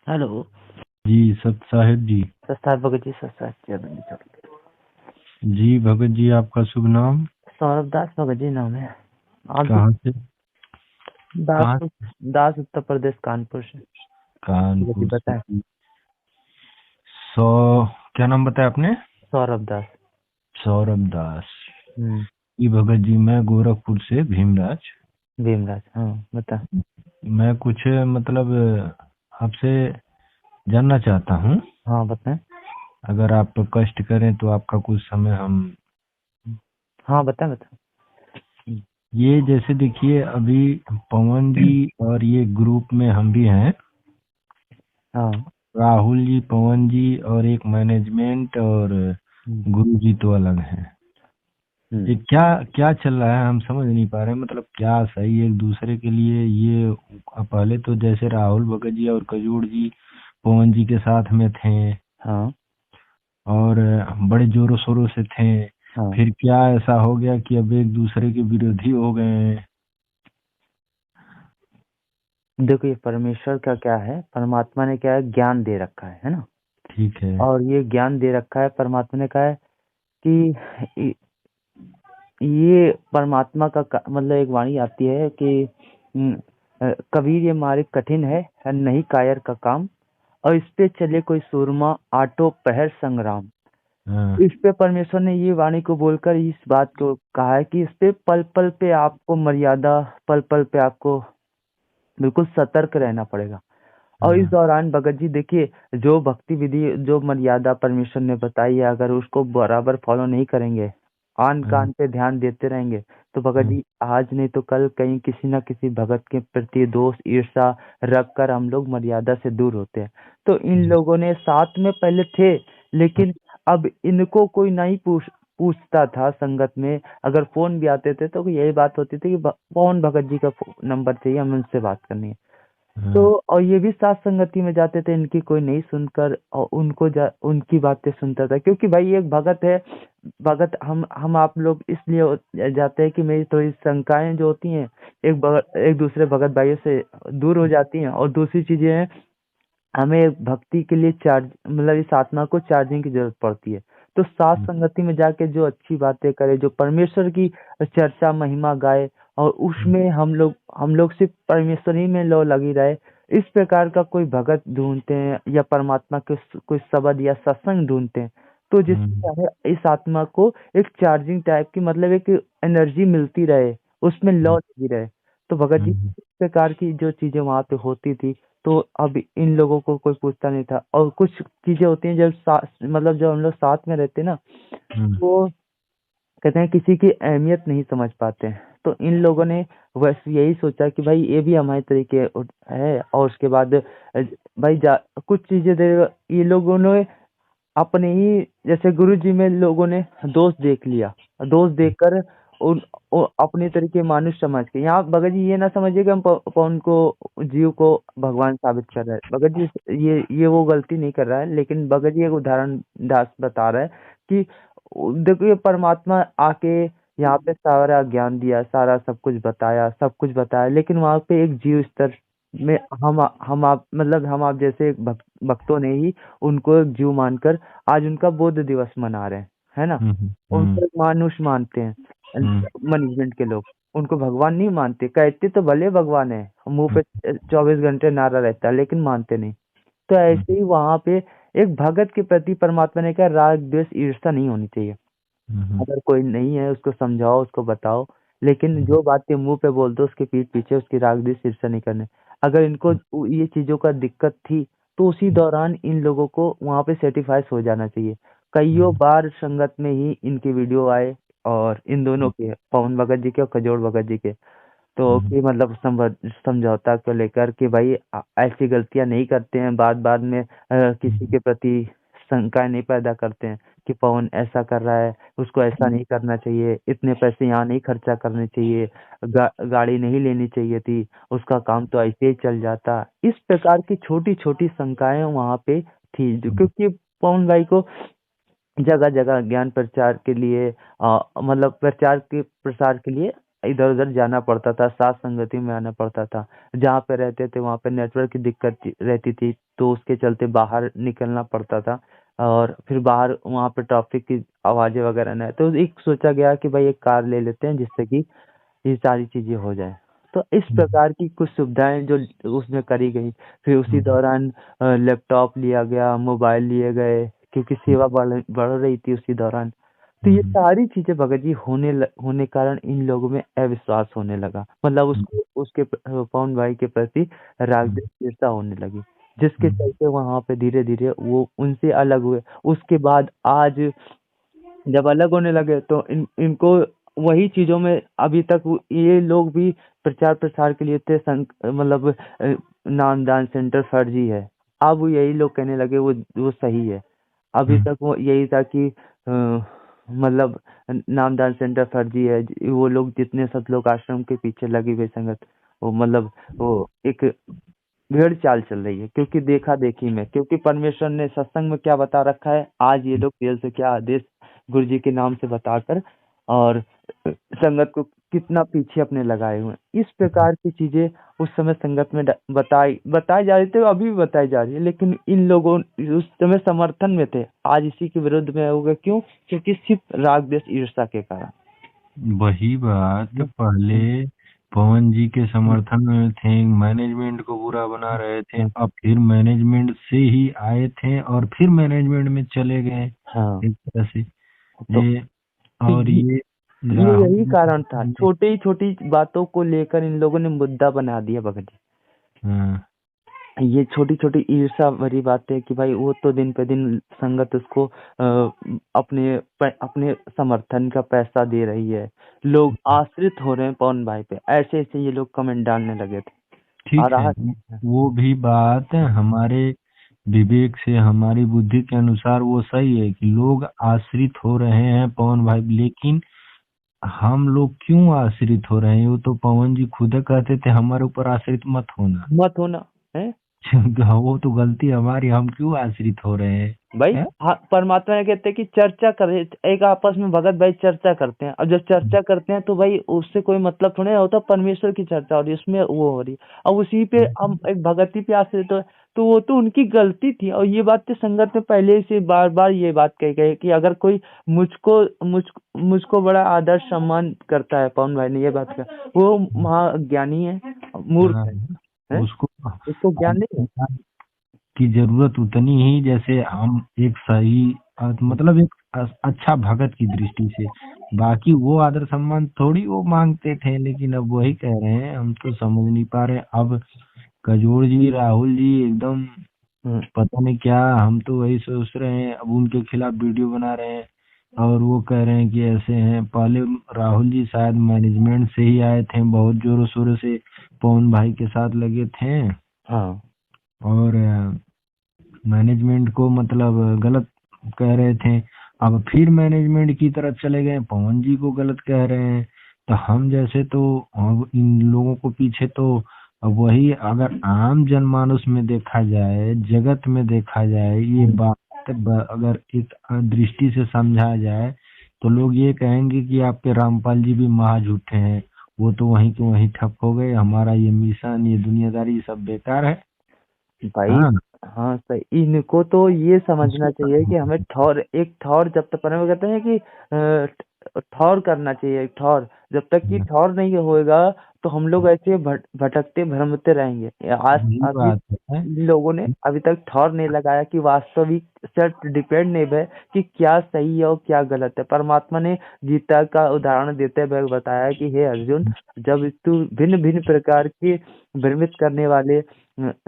Hello. जी सत साहेब जी। सस्ता भगत जी, सस्ता चरण। जी भगत जी, आपका शुभ नाम? सौरभ दास भगत जी नाम है। आप कहाँ से? कहाँ दास। से? दास उत्तर प्रदेश कानपुर से। भगत जी कानपुर से बताए। जी। सौ क्या नाम बताया आपने? सौरभ दास। सौरभ दास। हम्म। जी भगत जी, मैं गोरखपुर से भीमराज। भीमराज, हाँ बता। मैं कुछ मतलब आपसे जानना चाहता हूँ। हाँ बताएं। अगर आप कष्ट करें तो आपका कुछ समय हम। हाँ बताएं बताएं। ये जैसे देखिए, अभी पवन जी और ये ग्रुप में हम भी हैं। हाँ। राहुल जी, पवन जी और एक मैनेजमेंट, और हम्म। गुरु जी तो अलग हैं। ये हम्म। क्या क्या चल रहा है, हम समझ नहीं पा रहे हैं। मतलब क्या सही है एक दूसरे के लिए ये? पहले तो जैसे राहुल भगत जी और कजूर जी पवन जी के साथ में थे, हाँ। और बड़े जोरों शोरों से थे। हाँ। फिर क्या ऐसा हो गया कि अब एक दूसरे के विरोधी हो गए हैं? देखो, ये परमेश्वर का क्या है, परमात्मा ने क्या है, ज्ञान दे रखा है ना। ठीक है। और ये ज्ञान दे रखा है, परमात्मा ने कहा है कि ये परमात्मा का मतलब एक वाणी आती है कि कबीर ये मार्ग कठिन है नहीं कायर का काम, और इस पे चले कोई सूरमा आटो पहर संग्राम। हाँ। इस पे परमेश्वर ने ये वाणी को बोलकर इस बात को कहा है कि इस पे पल पल पे आपको मर्यादा, पल पल पे आपको बिल्कुल सतर्क रहना पड़ेगा। और इस हाँ। दौरान भगत जी देखिए, जो भक्ति विधि, जो मर्यादा परमेश्वर ने बताई है, अगर उसको बराबर फॉलो नहीं करेंगे, आन हाँ। कान पे ध्यान देते रहेंगे, तो भगत हाँ। जी आज नहीं तो कल कहीं किसी न किसी भगत के प्रति दोष ईर्षा रख कर हम लोग मर्यादा से दूर होते हैं। तो इन जी। लोगों ने साथ में पहले थे, लेकिन अब इनको कोई नहीं पूछता था संगत में। अगर फोन भी आते थे तो यही बात होती थी कि कौन भगत जी का नंबर चाहिए, हमें उनसे बात करनी है। तो हाँ। और ये भी साथ संगति में जाते थे, इनकी कोई नहीं सुनकर, और उनकी बातें सुनता था, क्योंकि भाई एक भगत है। भगत हम आप लोग इसलिए जाते हैं कि मेरी थोड़ी शंकाएं जो होती हैं, एक दूसरे भगत भाइयों से दूर हो जाती हैं। और दूसरी चीजें हैं, हमें भक्ति के लिए चार्ज मतलब इस आत्मा को चार्जिंग की जरूरत पड़ती है। तो साथ संगति में जाके जो अच्छी बातें करे, जो परमेश्वर की चर्चा महिमा गाए, और उसमें हम लोग सिर्फ परमेश्वर ही में लो लगी रहे, इस प्रकार का कोई भगत ढूंढते हैं, या परमात्मा के कोई शब्द या सत्संग ढूंढते हैं, तो जिससे हाँ। हमें इस आत्मा को एक चार्जिंग टाइप की मतलब एक एनर्जी मिलती रहे, उसमें लौ लगी रहे। तो भगत जी हाँ। इस प्रकार की जो चीजें वहां पे होती थी, तो अब इन लोगों को कोई पूछता नहीं था। और कुछ चीजें होती हैं जब मतलब जब हम लोग साथ में रहते हैं ना, हाँ। तो कहते हैं किसी की अहमियत नहीं समझ पाते हैं। तो इन लोगों ने बस यही सोचा कि भाई ये भी हमारे तरीके है, और उसके बाद भाई कुछ चीजें दे, ये लोगों ने अपने ही जैसे गुरु जी में लोगों ने दोष देख लिया, दोष देखकर अपने तरीके मानुष समझ के, यहाँ भगत जी ये ना समझिए कि हम पवन को, जीव को भगवान साबित कर रहे हैं। भगत जी ये वो गलती नहीं कर रहा है, लेकिन भगत जी एक उदाहरण दास बता रहा है कि देखो, ये परमात्मा आके यहाँ पे सारा ज्ञान दिया, सारा सब कुछ बताया, लेकिन वहां पे एक जीव स्तर में हम आप मतलब हम आप जैसे एक भक्तों ने ही उनको एक जीव मानकर आज उनका बुद्ध दिवस मना रहे हैं, है ना। हाँ। हाँ। उनको एक मानुष मानते हैं, हाँ। मैनेजमेंट के लोग उनको भगवान नहीं मानते, कहते तो भले भगवान है, मुंह पे 24 घंटे नारा रहता है, लेकिन मानते नहीं। तो ऐसे ही वहां पे एक भगत के प्रति परमात्मा ने कहा, राग द्वेष ईर्ष्या नहीं होनी चाहिए। हाँ। अगर कोई नहीं है उसको समझाओ, उसको बताओ, लेकिन जो बातें मुंह पे बोल दो उसके पीठ पीछे उसकी राग द्वेष ईर्ष्या नहीं करने। अगर इनको ये चीजों का दिक्कत थी, तो उसी दौरान इन लोगों को वहां पे सेटिफाइस हो जाना चाहिए। कईयों बार संगत में ही इनके वीडियो आए, और इन दोनों के, पवन भगत जी के और खजोड़ भगत जी के, तो कि मतलब समझौता को लेकर कि भाई ऐसी गलतियां नहीं करते हैं, बात बाद में किसी के प्रति शंकाएं नहीं पैदा करते हैं कि पवन ऐसा कर रहा है, उसको ऐसा नहीं करना चाहिए, इतने पैसे यहाँ नहीं खर्चा करने चाहिए, गाड़ी नहीं लेनी चाहिए थी, उसका काम तो ऐसे ही चल जाता। इस प्रकार की छोटी छोटी शंकाएं वहां पे थी, क्योंकि पवन भाई को जगह जगह ज्ञान प्रचार के लिए मतलब प्रचार के प्रसार के लिए इधर उधर जाना पड़ता था, साथ संगति में आना पड़ता था। जहाँ पे रहते थे वहाँ पे नेटवर्क की दिक्कत रहती थी, तो उसके चलते बाहर निकलना पड़ता था। और फिर बाहर वहाँ पे ट्रैफिक की आवाजें वगैरह न आए, तो एक सोचा गया कि भाई एक कार ले लेते हैं जिससे कि ये सारी चीजें हो जाए। तो इस प्रकार की कुछ सुविधाएं जो उसमें करी गई। फिर उसी दौरान लैपटॉप लिया गया, मोबाइल लिए गए, क्योंकि सेवा बढ़ रही थी उसी दौरान। तो ये सारी चीजें भगत जी होने कारण इन लोगों में अविश्वास होने लगा, मतलब उसको उसके पवन भाई के प्रति राग द्वेष ईर्ष्या होने लगी, जिसके चलते वहां पे धीरे धीरे वो उनसे अलग हुए। उसके बाद आज जब अलग होने लगे तो इनको वही चीजों में अभी तक ये लोग भी प्रचार प्रसार के लिए थे, मतलब नामदान सेंटर फर्जी है। अब यही लोग कहने लगे वो सही है। अभी तक वो यही था कि मतलब नामदान सेंटर फर्जी है। वो लोग जितने सतलोक आश्रम के पीछे लगी हुई संगत, वो मतलब वो एक भेड़ चाल चल रही है, क्योंकि देखा देखी में, क्योंकि परमेश्वर ने सत्संग में क्या बता रखा है, आज ये लोग जेल से क्या आदेश गुरु जी के नाम से बताकर और संगत को कितना पीछे अपने लगाए हुए हैं। इस प्रकार की चीजें उस समय संगत में बताई जा रही थी, अभी भी बताई जा रही है, लेकिन इन लोगों उस समय समर्थन में थे, आज इसी के विरुद्ध में हो गए। क्यों? क्योंकि सिर्फ राग द्वेष ईर्ष्या के कारण। वही बात, पहले पवन जी के समर्थन में थे, मैनेजमेंट को बुरा बना रहे थे, अब फिर मैनेजमेंट से ही आए थे और फिर मैनेजमेंट में चले गए हाँ, एक तरह से। तो ये और ये यही राहुल कारण था, छोटी ही छोटी बातों को लेकर इन लोगों ने मुद्दा बना दिया भगत जी। हाँ, ये छोटी छोटी ईर्ष्या भरी बातें कि भाई वो तो दिन पे दिन संगत उसको अपने समर्थन का पैसा दे रही है, लोग आश्रित हो रहे हैं पवन भाई पे, ऐसे ऐसे ये लोग कमेंट डालने लगे थे। ठीक और है। आज वो भी बात हमारे विवेक से, हमारी बुद्धि के अनुसार वो सही है कि लोग आश्रित हो रहे हैं पवन भाई, लेकिन हम लोग क्यों आश्रित हो रहे हैं? वो तो पवन जी खुद कहते थे हमारे ऊपर आश्रित मत होना। मत होना है वो तो गलती हमारी, हम क्यों आश्रित हो रहे हैं? भाई। हैं? हाँ, परमात्मा ने कहते हैं कि चर्चा करे, एक आपस में भगत भाई चर्चा करते हैं। अब जब चर्चा करते हैं तो भाई उससे कोई मतलब थोड़ी ना होता, परमेश्वर की चर्चा हो रही है, उसमें वो हो रही है। अब उसी पे हम एक भगती पे आश्रित हो, तो वो तो उनकी गलती थी। और ये बात तो संगत में पहले से बार बार ये बात कही गई कि अगर कोई मुझको बड़ा आदर सम्मान करता है, पवन भाई ने ये बात कहा, वो महाज्ञानी है, मूर्ख हाँ, है? उसको उसको ज्ञान नहीं है। की जरूरत उतनी ही जैसे हम एक सही मतलब एक अच्छा भगत की दृष्टि से। बाकी वो आदर सम्मान थोड़ी वो मांगते थे, लेकिन अब वही कह रहे हैं, हम तो समझ नहीं पा रहे। अब कजोड़ जी, राहुल जी एकदम हम्म, पता नहीं क्या, हम तो वही सोच रहे हैं। अब उनके खिलाफ वीडियो बना रहे हैं और वो कह रहे हैं कि ऐसे हैं। पहले राहुल जी शायद मैनेजमेंट से ही आए थे, बहुत जोरों शोरों से पवन भाई के साथ लगे थे हाँ और मैनेजमेंट को मतलब गलत कह रहे थे। अब फिर मैनेजमेंट की तरफ चले गए, पवन जी को गलत कह रहे हैं। तो हम जैसे तो अब इन लोगों को पीछे तो अब वही, अगर आम जनमानस में देखा जाए, जगत में देखा जाए, ये बात अगर एक दृष्टि से समझा जाए तो लोग ये कहेंगे कि आपके रामपाल जी भी महा झूठे हैं, वो तो वहीं के वहीं ठप हो गए, हमारा ये मिशन, ये दुनियादारी सब बेकार है। भाई। हाँ, हाँ सही, इनको तो ये समझना चाहिए कि हमें उसको ठौर जब तक पर कहते हैं कि ठौर करना चाहिए, ठौर जब तक कि ठौर नहीं होएगा तो हम लोग ऐसे भटकते भ्रमते रहेंगे। आज यही अभी बात है। इन लोगों ने अभी तक ठौर नहीं लगाया कि वास्तविक सेल्फ डिपेंड नहीं है कि क्या सही है और क्या गलत है। परमात्मा ने गीता का उदाहरण देते हुए बताया कि हे अर्जुन, जब तू भिन्न भिन्न प्रकार के भ्रमित करने वाले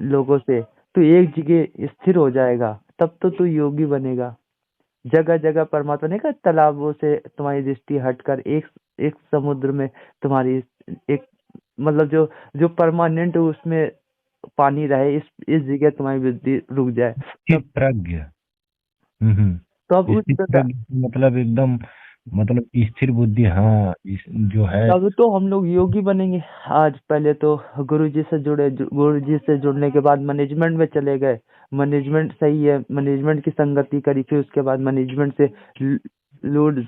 लोगों से तू एक जगह स्थिर हो जाएगा, तब तो तू योगी बनेगा। जगह जगह परमात्मा ने कहा तालाबों से तुम्हारी दृष्टि हटकर एक एक समुद्र में तुम्हारी एक मतलब जो जो परमानेंट उसमें पानी रहे, इस जगह तुम्हारी बुद्धि रुक जाए। स्थित तब प्रज्ञ। तो अब उस स्थित प्रकार प्रज्ञ मतलब एकदम, मतलब स्थिर बुद्धि। हाँ, इस जो है। तब तो हम लोग योगी बनेंगे। आज पहले तो गुरुजी से जुड़े, गुरुजी से जुड़ने के बाद मैनेजमेंट में चले गए, मैनेजमेंट सही है, मैनेजमेंट की संगति करी, फिर उसके बाद मैनेजमेंट से लूट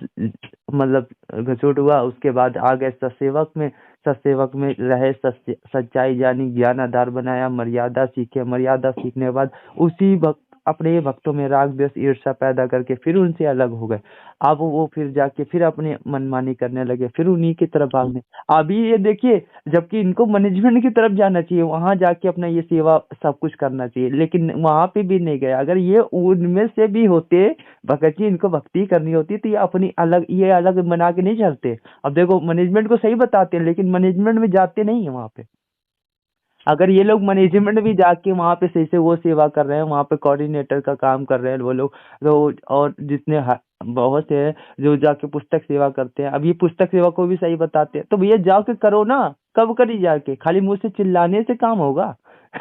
मतलब घसुट हुआ, उसके बाद आ गए सतसेवक में। सतसेवक में रहे, सच्चाई जानी, ज्ञान आधार बनाया, मर्यादा सीखे, मर्यादा सीखने के बाद उसी भक्त अपने भक्तों में राग द्वेष ईर्ष्या पैदा करके फिर उनसे अलग हो गए। अब वो फिर जाके फिर अपनी मनमानी करने लगे, फिर उन्हीं की तरफ भागने। अभी ये देखिए, जबकि इनको मैनेजमेंट की तरफ जाना चाहिए, वहां जाके अपना ये सेवा सब कुछ करना चाहिए, लेकिन वहां पे भी नहीं गए। अगर ये उनमें से भी होते, भगत जी, इनको भक्ति करनी होती तो ये अलग बना के नहीं चलते। अब देखो, मैनेजमेंट को सही बताते हैं, लेकिन मैनेजमेंट में जाते नहीं है वहां पे। अगर ये लोग मैनेजमेंट भी जाके वहां पे सही से वो सेवा कर रहे हैं, वहां पे कोऑर्डिनेटर का काम कर रहे हैं वो लोग, तो और जितने बहुत से हैं जो जाके पुस्तक सेवा करते हैं। अब ये पुस्तक सेवा को भी सही बताते हैं, तो भैया जाके करो ना। कब करी जाके? खाली मुंह से चिल्लाने से काम होगा?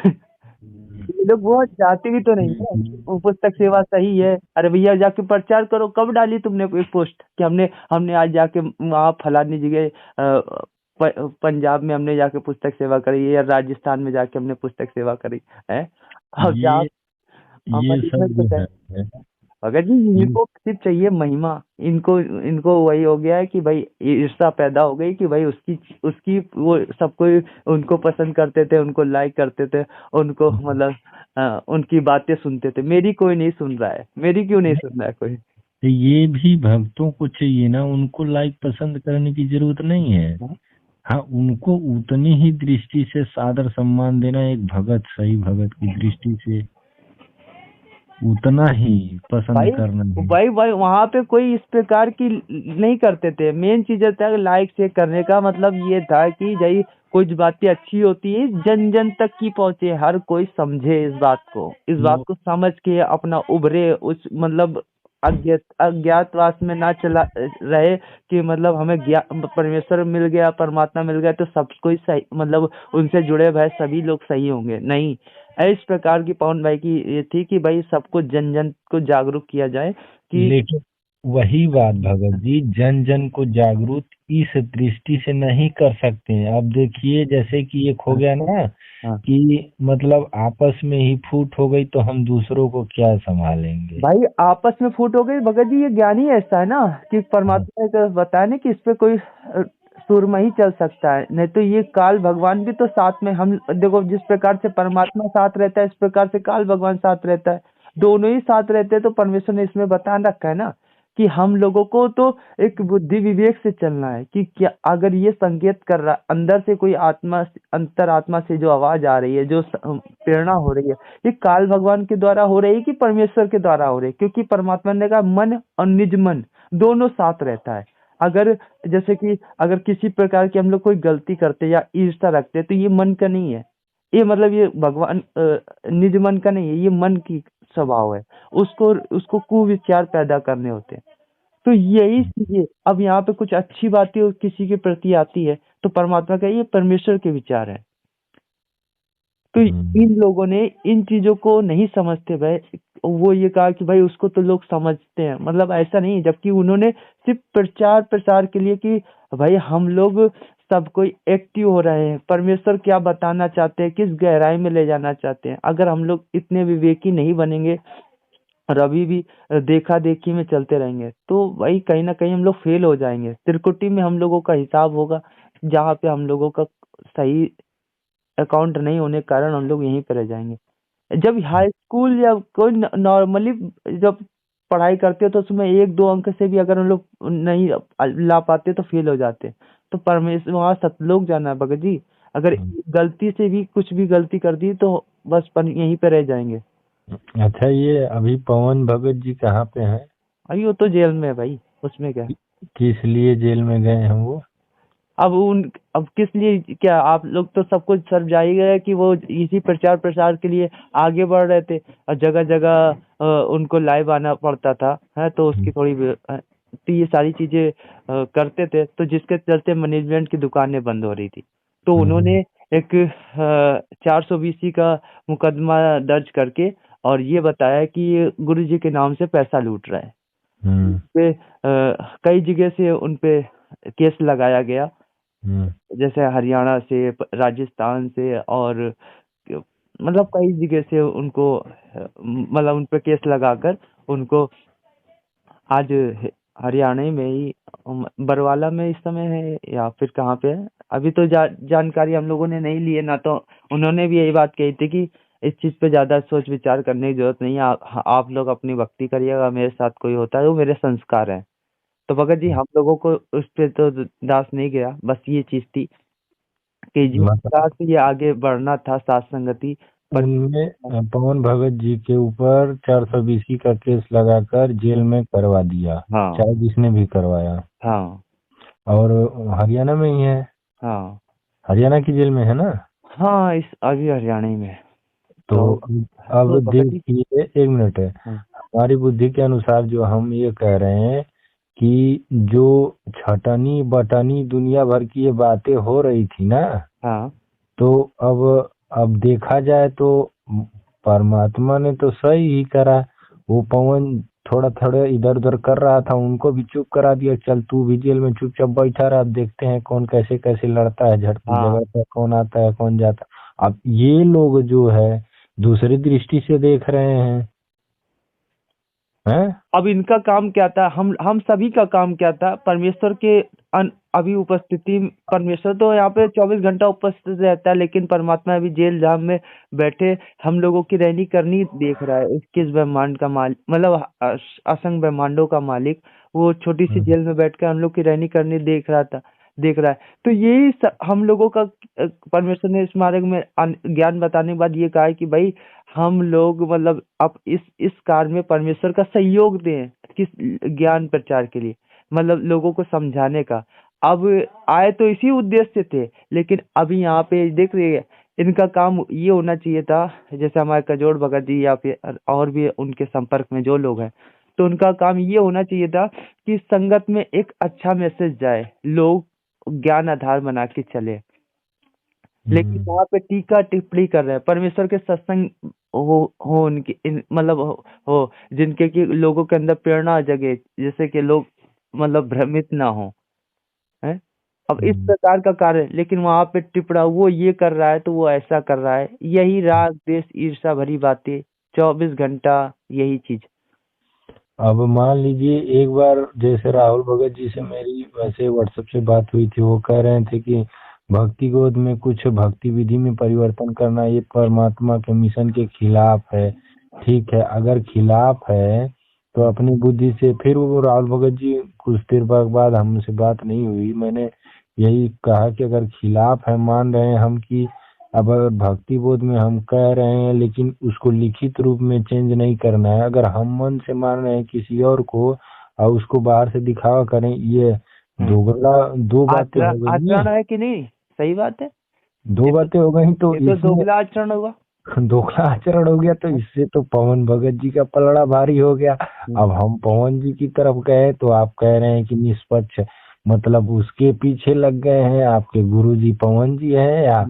ये लोग वो जाते भी तो नहीं है। वो पुस्तक सेवा सही है, अरे भैया जाके प्रचार करो। कब डाली तुमने कोई पोस्ट कि हमने हमने आज जाके वहाँ फलानी जगह पंजाब में हमने जाके पुस्तक सेवा करी, या राजस्थान में जाके हमने पुस्तक सेवा करी है? अब जा ये ये सब मैनेजमेंट को जो चाहिए। है भगत जी, ये इनको सिर्फ चाहिए महिमा। इनको इनको वही हो गया है कि भाई ईर्ष्या पैदा हो गई कि भाई उसकी उसकी वो सब कोई उनको पसंद करते थे, उनको लाइक करते थे, उनको मतलब उनकी बातें सुनते थे। मेरी कोई नहीं सुन रहा है, मेरी क्यों नहीं सुन रहा है कोई? ये भी भक्तों को चाहिए ना, उनको लाइक पसंद करने की जरूरत नहीं है। हाँ? हाँ, उनको उतनी ही दृष्टि से सादर सम्मान देना, एक भगत सही भगत की दृष्टि से उतना ही पसंद भाई करना है। भाई भाई वहां पे कोई इस प्रकार की नहीं करते थे। मेन चीज था लाइक से करने का मतलब ये था कि भाई कुछ बातें अच्छी होती है, जन जन तक की पहुंचे, हर कोई समझे इस बात को, इस बात वो को समझ के अपना उभरे उस मतलब अज्ञातवास में ना चला रहे कि मतलब हमें परमेश्वर मिल गया, परमात्मा मिल गया तो सब कोई सही, मतलब उनसे जुड़े भाई सभी लोग सही होंगे, नहीं। इस प्रकार की पवन भाई की ये थी कि भाई सबको जन जन को जागरूक किया जाए कि लेकिन वही बात भगत जी, जन जन को जागरूक इस दृष्टि से नहीं कर सकते हैं। अब देखिए, जैसे कि एक हो हाँ, गया ना हाँ। कि मतलब आपस में ही फूट हो गई तो हम दूसरों को क्या संभालेंगे। भाई आपस में फूट हो गई, भगत जी ये ज्ञान ही ऐसा है ना कि हाँ, परमात्मा ने तो बताया ना कि इस पे कोई सुरमा ही चल सकता है, नहीं तो ये काल भगवान भी तो साथ में, हम देखो जिस प्रकार से परमात्मा साथ रहता है, इस प्रकार से काल भगवान साथ रहता है। दोनों ही साथ रहते हैं, तो परमेश्वर ने इसमें बता रखा है ना कि हम लोगों को तो एक बुद्धि विवेक से चलना है कि क्या अगर ये संकेत कर रहा अंदर से कोई आत्मा, अंतर आत्मा से जो आवाज आ रही है, जो प्रेरणा हो रही है, ये काल भगवान के द्वारा हो रही है कि परमेश्वर के द्वारा हो रही है? क्योंकि परमात्मा ने कहा मन और निज मन दोनों साथ रहता है। अगर जैसे कि अगर किसी प्रकार की हम लोग कोई गलती करते या ईर्ष्या रखते तो ये मन का नहीं है, ये मतलब ये भगवान निज मन का नहीं है, ये मन की स्वभाव है। उसको उसको कुविचार पैदा करने होते हैं। तो यही चीजें अब यहाँ पे कुछ अच्छी बातें किसी के प्रति आती है तो परमात्मा का ये परमेश्वर के विचार है। तो हम्म, इन लोगों ने इन चीजों को नहीं समझते भाई। वो ये कहा कि भाई उसको तो लोग समझते हैं, मतलब ऐसा नहीं, जबकि उन्होंने सिर्फ प्रचार प्रसार के लिए कि भाई हम लोग सब कोई एक्टिव हो रहे हैं, परमेश्वर क्या बताना चाहते हैं, किस गहराई में ले जाना चाहते हैं। अगर हम लोग इतने विवेकी नहीं बनेंगे और अभी भी देखा देखी में चलते रहेंगे तो भाई कहीं ना कहीं हम लोग फेल हो जाएंगे। त्रिकुटी में हम लोगों का हिसाब होगा, जहाँ पे हम लोगों का सही अकाउंट नहीं होने के कारण हम लोग यहीं पर रह जाएंगे। जब हाई स्कूल या कोई नॉर्मली जब पढ़ाई करते हो तो उसमें एक दो अंक से भी अगर हम लोग नहीं ला पाते तो फेल हो जाते। तो परमेश्वर वहाँ सतलोक जाना है भगत जी। अगर हम्म। गलती से भी कुछ भी गलती कर दी तो बस यहीं पे रह जाएंगे। अच्छा, ये अभी पवन भगत जी कहाँ पे हैं? अभी वो तो जेल में है भाई, उसमें क्या। किस लिए जेल में गए हैं वो? अब उन अब किस लिए क्या, आप लोग तो सब कुछ समझा ही गए कि वो इसी प्रचार प्रसार के लिए आगे बढ़ रहे थे और जगह जगह उनको लाइव आना पड़ता था, है तो उसकी थोड़ी तो ये सारी चीजें करते थे, तो जिसके चलते मैनेजमेंट की दुकानें बंद हो रही थी। तो हम्म, उन्होंने एक 420 का मुकदमा दर्ज करके और ये बताया कि ये गुरु जी के नाम से पैसा लूट रहा है। हम्म, पे कई जगह से उन पे केस लगाया गया, हम्म, जैसे हरियाणा से, राजस्थान से, और मतलब कई जगह से उनको मतलब उन पे केस लगाकर उनको आज हरियाणा ही में ही बरवाला में इस समय है या फिर कहाँ पे है? अभी तो जानकारी हम लोगों ने नहीं ली है ना, तो उन्होंने भी यही बात कही थी कि इस चीज पे ज्यादा सोच विचार करने की जरूरत नहीं है, आप लोग अपनी भक्ति करिएगा, मेरे साथ कोई होता है वो मेरे संस्कार है। तो भगत जी हम लोगों को उस पे तो दास नहीं गया, बस ये चीज थी कि जिस मतलब प्रकार से ये आगे बढ़ना था साथ संगति पर। उनने पवन भगत जी के ऊपर 420 का केस लगाकर जेल में करवा दिया, हाँ चाहे जिसने भी करवाया। हाँ और हरियाणा में ही है, हाँ हरियाणा की जेल में है ना। हाँ, इस अभी हरियाणा ही में है। तो तो अब भगत जी। देखिए, एक मिनट है, हाँ हमारी बुद्धि के अनुसार जो हम ये कह रहे हैं कि जो छटनी बटनी दुनिया भर की ये बातें हो रही थी ना, हाँ तो अब देखा जाए तो परमात्मा ने तो सही ही करा। वो पवन थोड़ा थोड़ा इधर उधर कर रहा था, उनको भी चुप करा दिया, चल तू भी जेल में चुपचाप बैठा रहा, अब देखते हैं कौन कैसे कैसे लड़ता है, हाँ। झगड़ता है, कौन आता है कौन जाता है। अब ये लोग जो है दूसरी दृष्टि से देख रहे हैं। अब इनका काम क्या था, हम सभी का काम क्या था, परमेश्वर के अभी उपस्थिति, परमेश्वर तो यहाँ पे 24 घंटा उपस्थित रहता है, लेकिन परमात्मा अभी जेल जाम में बैठे हम लोगों की रहनी करनी देख रहा है। इसके इस ब्रह्मांड का मालिक, मतलब असंख्य ब्रह्मांडों का मालिक, वो छोटी सी जेल में बैठ कर हम लोग की रहनी करनी देख रहा है। तो यही हम लोगों का परमेश्वर ने इस मार्ग में ज्ञान बताने के बाद ये कहा है कि भाई हम लोग मतलब अब इस कार्य में परमेश्वर का सहयोग दें, किस ज्ञान प्रचार के लिए, मतलब लोगों को समझाने का। अब आए तो इसी उद्देश्य से थे, लेकिन अभी यहाँ पे देख रही है, इनका काम ये होना चाहिए था, जैसे हमारे कजोड़ भगत जी या फिर और भी उनके संपर्क में जो लोग हैं, तो उनका काम ये होना चाहिए था कि संगत में एक अच्छा मैसेज जाए, लोग ज्ञान आधार बना के चले। लेकिन हम्म। वहाँ पे टीका टिप्पणी कर रहे हैं, परमेश्वर के सत्संग हो उनकी मतलब हो जिनके कि लोगों के अंदर प्रेरणा जगे, जैसे कि लोग मतलब भ्रमित ना हो है। अब इस हम्म। प्रकार का कार्य, लेकिन वहाँ पे टिपड़ा, वो ये कर रहा है तो वो ऐसा कर रहा है, यही राग देश ईर्षा भरी बातें, 24 घंटा यही चीज। अब मान लीजिए एक बार जैसे राहुल भगत जी से मेरी वैसे व्हाट्सएप से बात हुई थी, वो कह रहे थे कि भक्ति गोद में कुछ भक्ति विधि में परिवर्तन करना ये परमात्मा के मिशन के खिलाफ है। ठीक है, अगर खिलाफ है तो अपनी बुद्धि से, फिर वो राहुल भगत जी कुछ देर बाद हमसे बात नहीं हुई, मैंने यही कहा कि अगर खिलाफ है, मान रहे हैं हम कि अब अगर भक्ति बोध में हम कह रहे हैं लेकिन उसको लिखित रूप में चेंज नहीं करना है, अगर हम मन से मान रहे हैं किसी और को और उसको बाहर से दिखावा करें, ये दोगला दो बातें हो आचरण गई आचरण ना। है कि नहीं, सही बात है। दो ये तो बातें हो गई तो ये तो इसमें दोगला आचरण होगा। दोगला आचरण हो गया, तो इससे तो पवन भगत जी का पलड़ा भारी हो गया। अब हम पवन जी की तरफ गए तो आप कह रहे हैं कि निष्पक्ष, मतलब उसके पीछे लग गए हैं। आपके गुरु जी पवन जी हैं या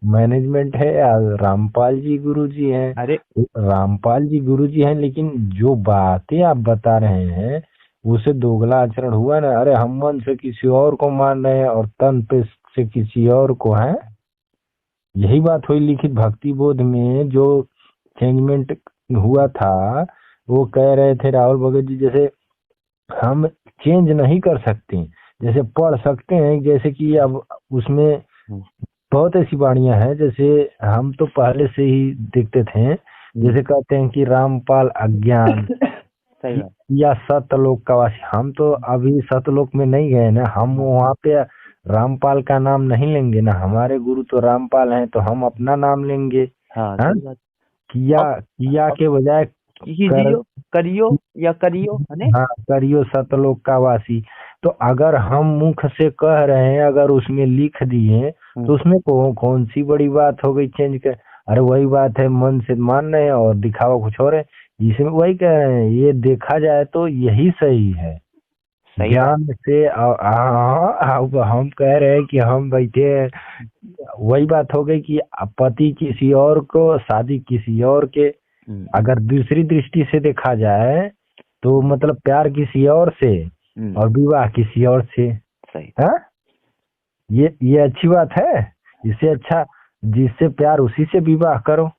मैनेजमेंट है या रामपाल जी गुरु जी हैं? अरे रामपाल जी गुरु जी हैं, लेकिन जो बातें आप बता रहे हैं उसे दोगला आचरण हुआ ना। अरे हम मन से किसी और को मान रहे हैं और तन पे से किसी और को है। यही बात हुई लिखित भक्ति बोध में जो चेंजमेंट हुआ था। वो कह रहे थे राहुल भगत जी, जैसे हम चेंज नहीं कर सकते, जैसे पढ़ सकते हैं, जैसे कि अब उसमें बहुत ऐसी वाणियां हैं, जैसे हम तो पहले से ही देखते थे, जैसे कहते हैं कि रामपाल अज्ञान सही बात। या सतलोक का वासी। हम तो अभी सतलोक में नहीं गए ना, हम वहाँ पे रामपाल का नाम नहीं लेंगे ना, हमारे गुरु तो रामपाल हैं, तो हम अपना नाम लेंगे। हाँ हाँ, सही बात। किया अब किया अब के बजाय कर। कीजियो, करियो या करियो है ने। हाँ, करियो सतलोक का वासी। तो अगर हम मुख से कह रहे हैं, अगर उसमें लिख दिए तो उसमें कौन सी बड़ी बात हो गई चेंज कर? अरे वही बात है, मन से मान रहे हैं और दिखावा कुछ और है। इसमें वही कह रहे हैं, ये देखा जाए तो यही सही है। सही बात। ज्ञान से अब हम कह रहे हैं कि हम बैठे हैं, वही बात हो गई कि पति किसी और को, शादी किसी और के। अगर दूसरी दृष्टि से देखा जाए तो मतलब प्यार किसी और से और विवाह किसी और से। सही हाँ, ये अच्छी बात है? इससे अच्छा जिससे प्यार उसी से विवाह करो।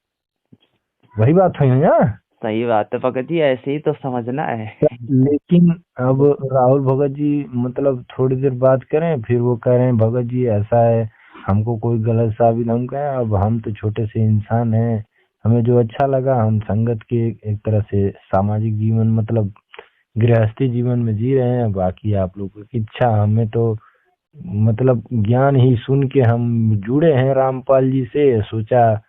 वही बात हुई ना। सही बात है भगत जी, ऐसे ही तो समझना है। लेकिन अब राहुल भगत जी मतलब थोड़ी देर बात करें, फिर वो कह रहे हैं भगत जी ऐसा है, हमको कोई गलत साबित, हम कहें अब हम तो छोटे से इंसान हैं, हमें जो अच्छा लगा हम संगत के एक तरह से सामाजिक जीवन मतलब गृहस्थी जीवन में जी रहे हैं, बाकी आप लोगों की इच्छा, हमें तो मतलब ज्ञान ही सुन के हम जुड़े हैं रामपाल जी से, सोचा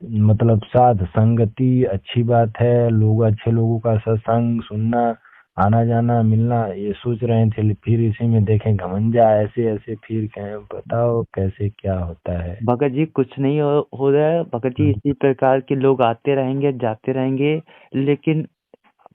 मतलब साध संगति अच्छी बात है, लोग अच्छे लोगों का सत्संग सुनना, आना जाना मिलना, ये सोच रहे थे, फिर इसी में देखें घमंडा ऐसे ऐसे, फिर कहें बताओ कैसे क्या होता है। भगत जी कुछ नहीं हो रहा है भगत जी, इसी प्रकार के लोग आते रहेंगे जाते रहेंगे, लेकिन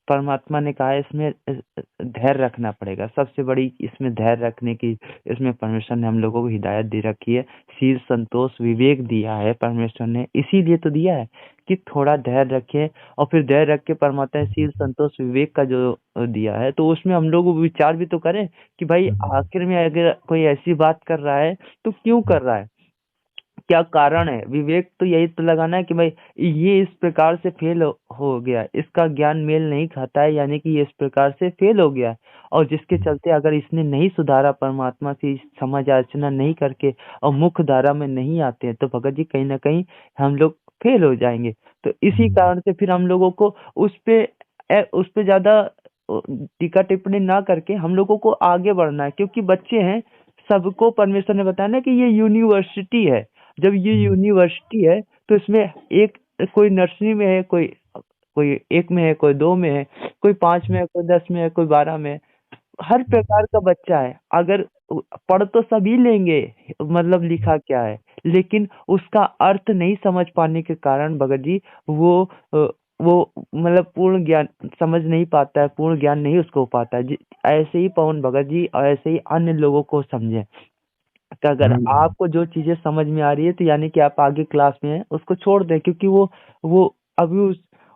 परमात्मा ने कहा है इसमें धैर्य रखना पड़ेगा। सबसे बड़ी इसमें धैर्य रखने की इसमें परमेश्वर ने हम लोगों को हिदायत दे रखी है। शील संतोष विवेक दिया है परमेश्वर ने, इसीलिए तो दिया है कि थोड़ा धैर्य रखे, और फिर धैर्य रख के परमात्मा ने शील संतोष विवेक का जो दिया है, तो उसमें हम लोग विचार भी तो करें कि भाई आखिर में अगर कोई ऐसी बात कर रहा है तो क्यों कर रहा है, क्या कारण है। विवेक तो यही तो लगाना है कि भाई ये इस प्रकार से फेल हो गया, इसका ज्ञान मेल नहीं खाता है, यानी कि ये इस प्रकार से फेल हो गया है, और जिसके चलते अगर इसने नहीं सुधारा, परमात्मा की समझ अर्चना नहीं करके और मुख्य धारा में नहीं आते हैं, तो भगत जी कहीं ना कहीं हम लोग फेल हो जाएंगे। तो इसी कारण से फिर हम लोगों को उस पे ज्यादा टीका टिप्पणी ना करके हम लोगों को आगे बढ़ना है, क्योंकि बच्चे हैं, सबको परमेश्वर ने बताया ना कि ये यूनिवर्सिटी है। जब ये यूनिवर्सिटी है तो इसमें एक कोई नर्सरी में है, कोई कोई एक में है, कोई दो में है, कोई 5 में है, कोई 10 में है, कोई 12 में है। हर प्रकार का बच्चा है। अगर पढ़ तो सभी लेंगे, मतलब लिखा क्या है, लेकिन उसका अर्थ नहीं समझ पाने के कारण भगत जी वो वो मतलब पूर्ण ज्ञान समझ नहीं पाता है, पूर्ण ज्ञान नहीं उसको हो पाता है। ऐसे ही पवन भगत जी और ऐसे ही अन्य लोगों को समझे कि अगर हम्म, आपको जो चीजें समझ में आ रही है तो यानी कि आप आगे क्लास में हैं, उसको छोड़ दें, क्योंकि वो अभी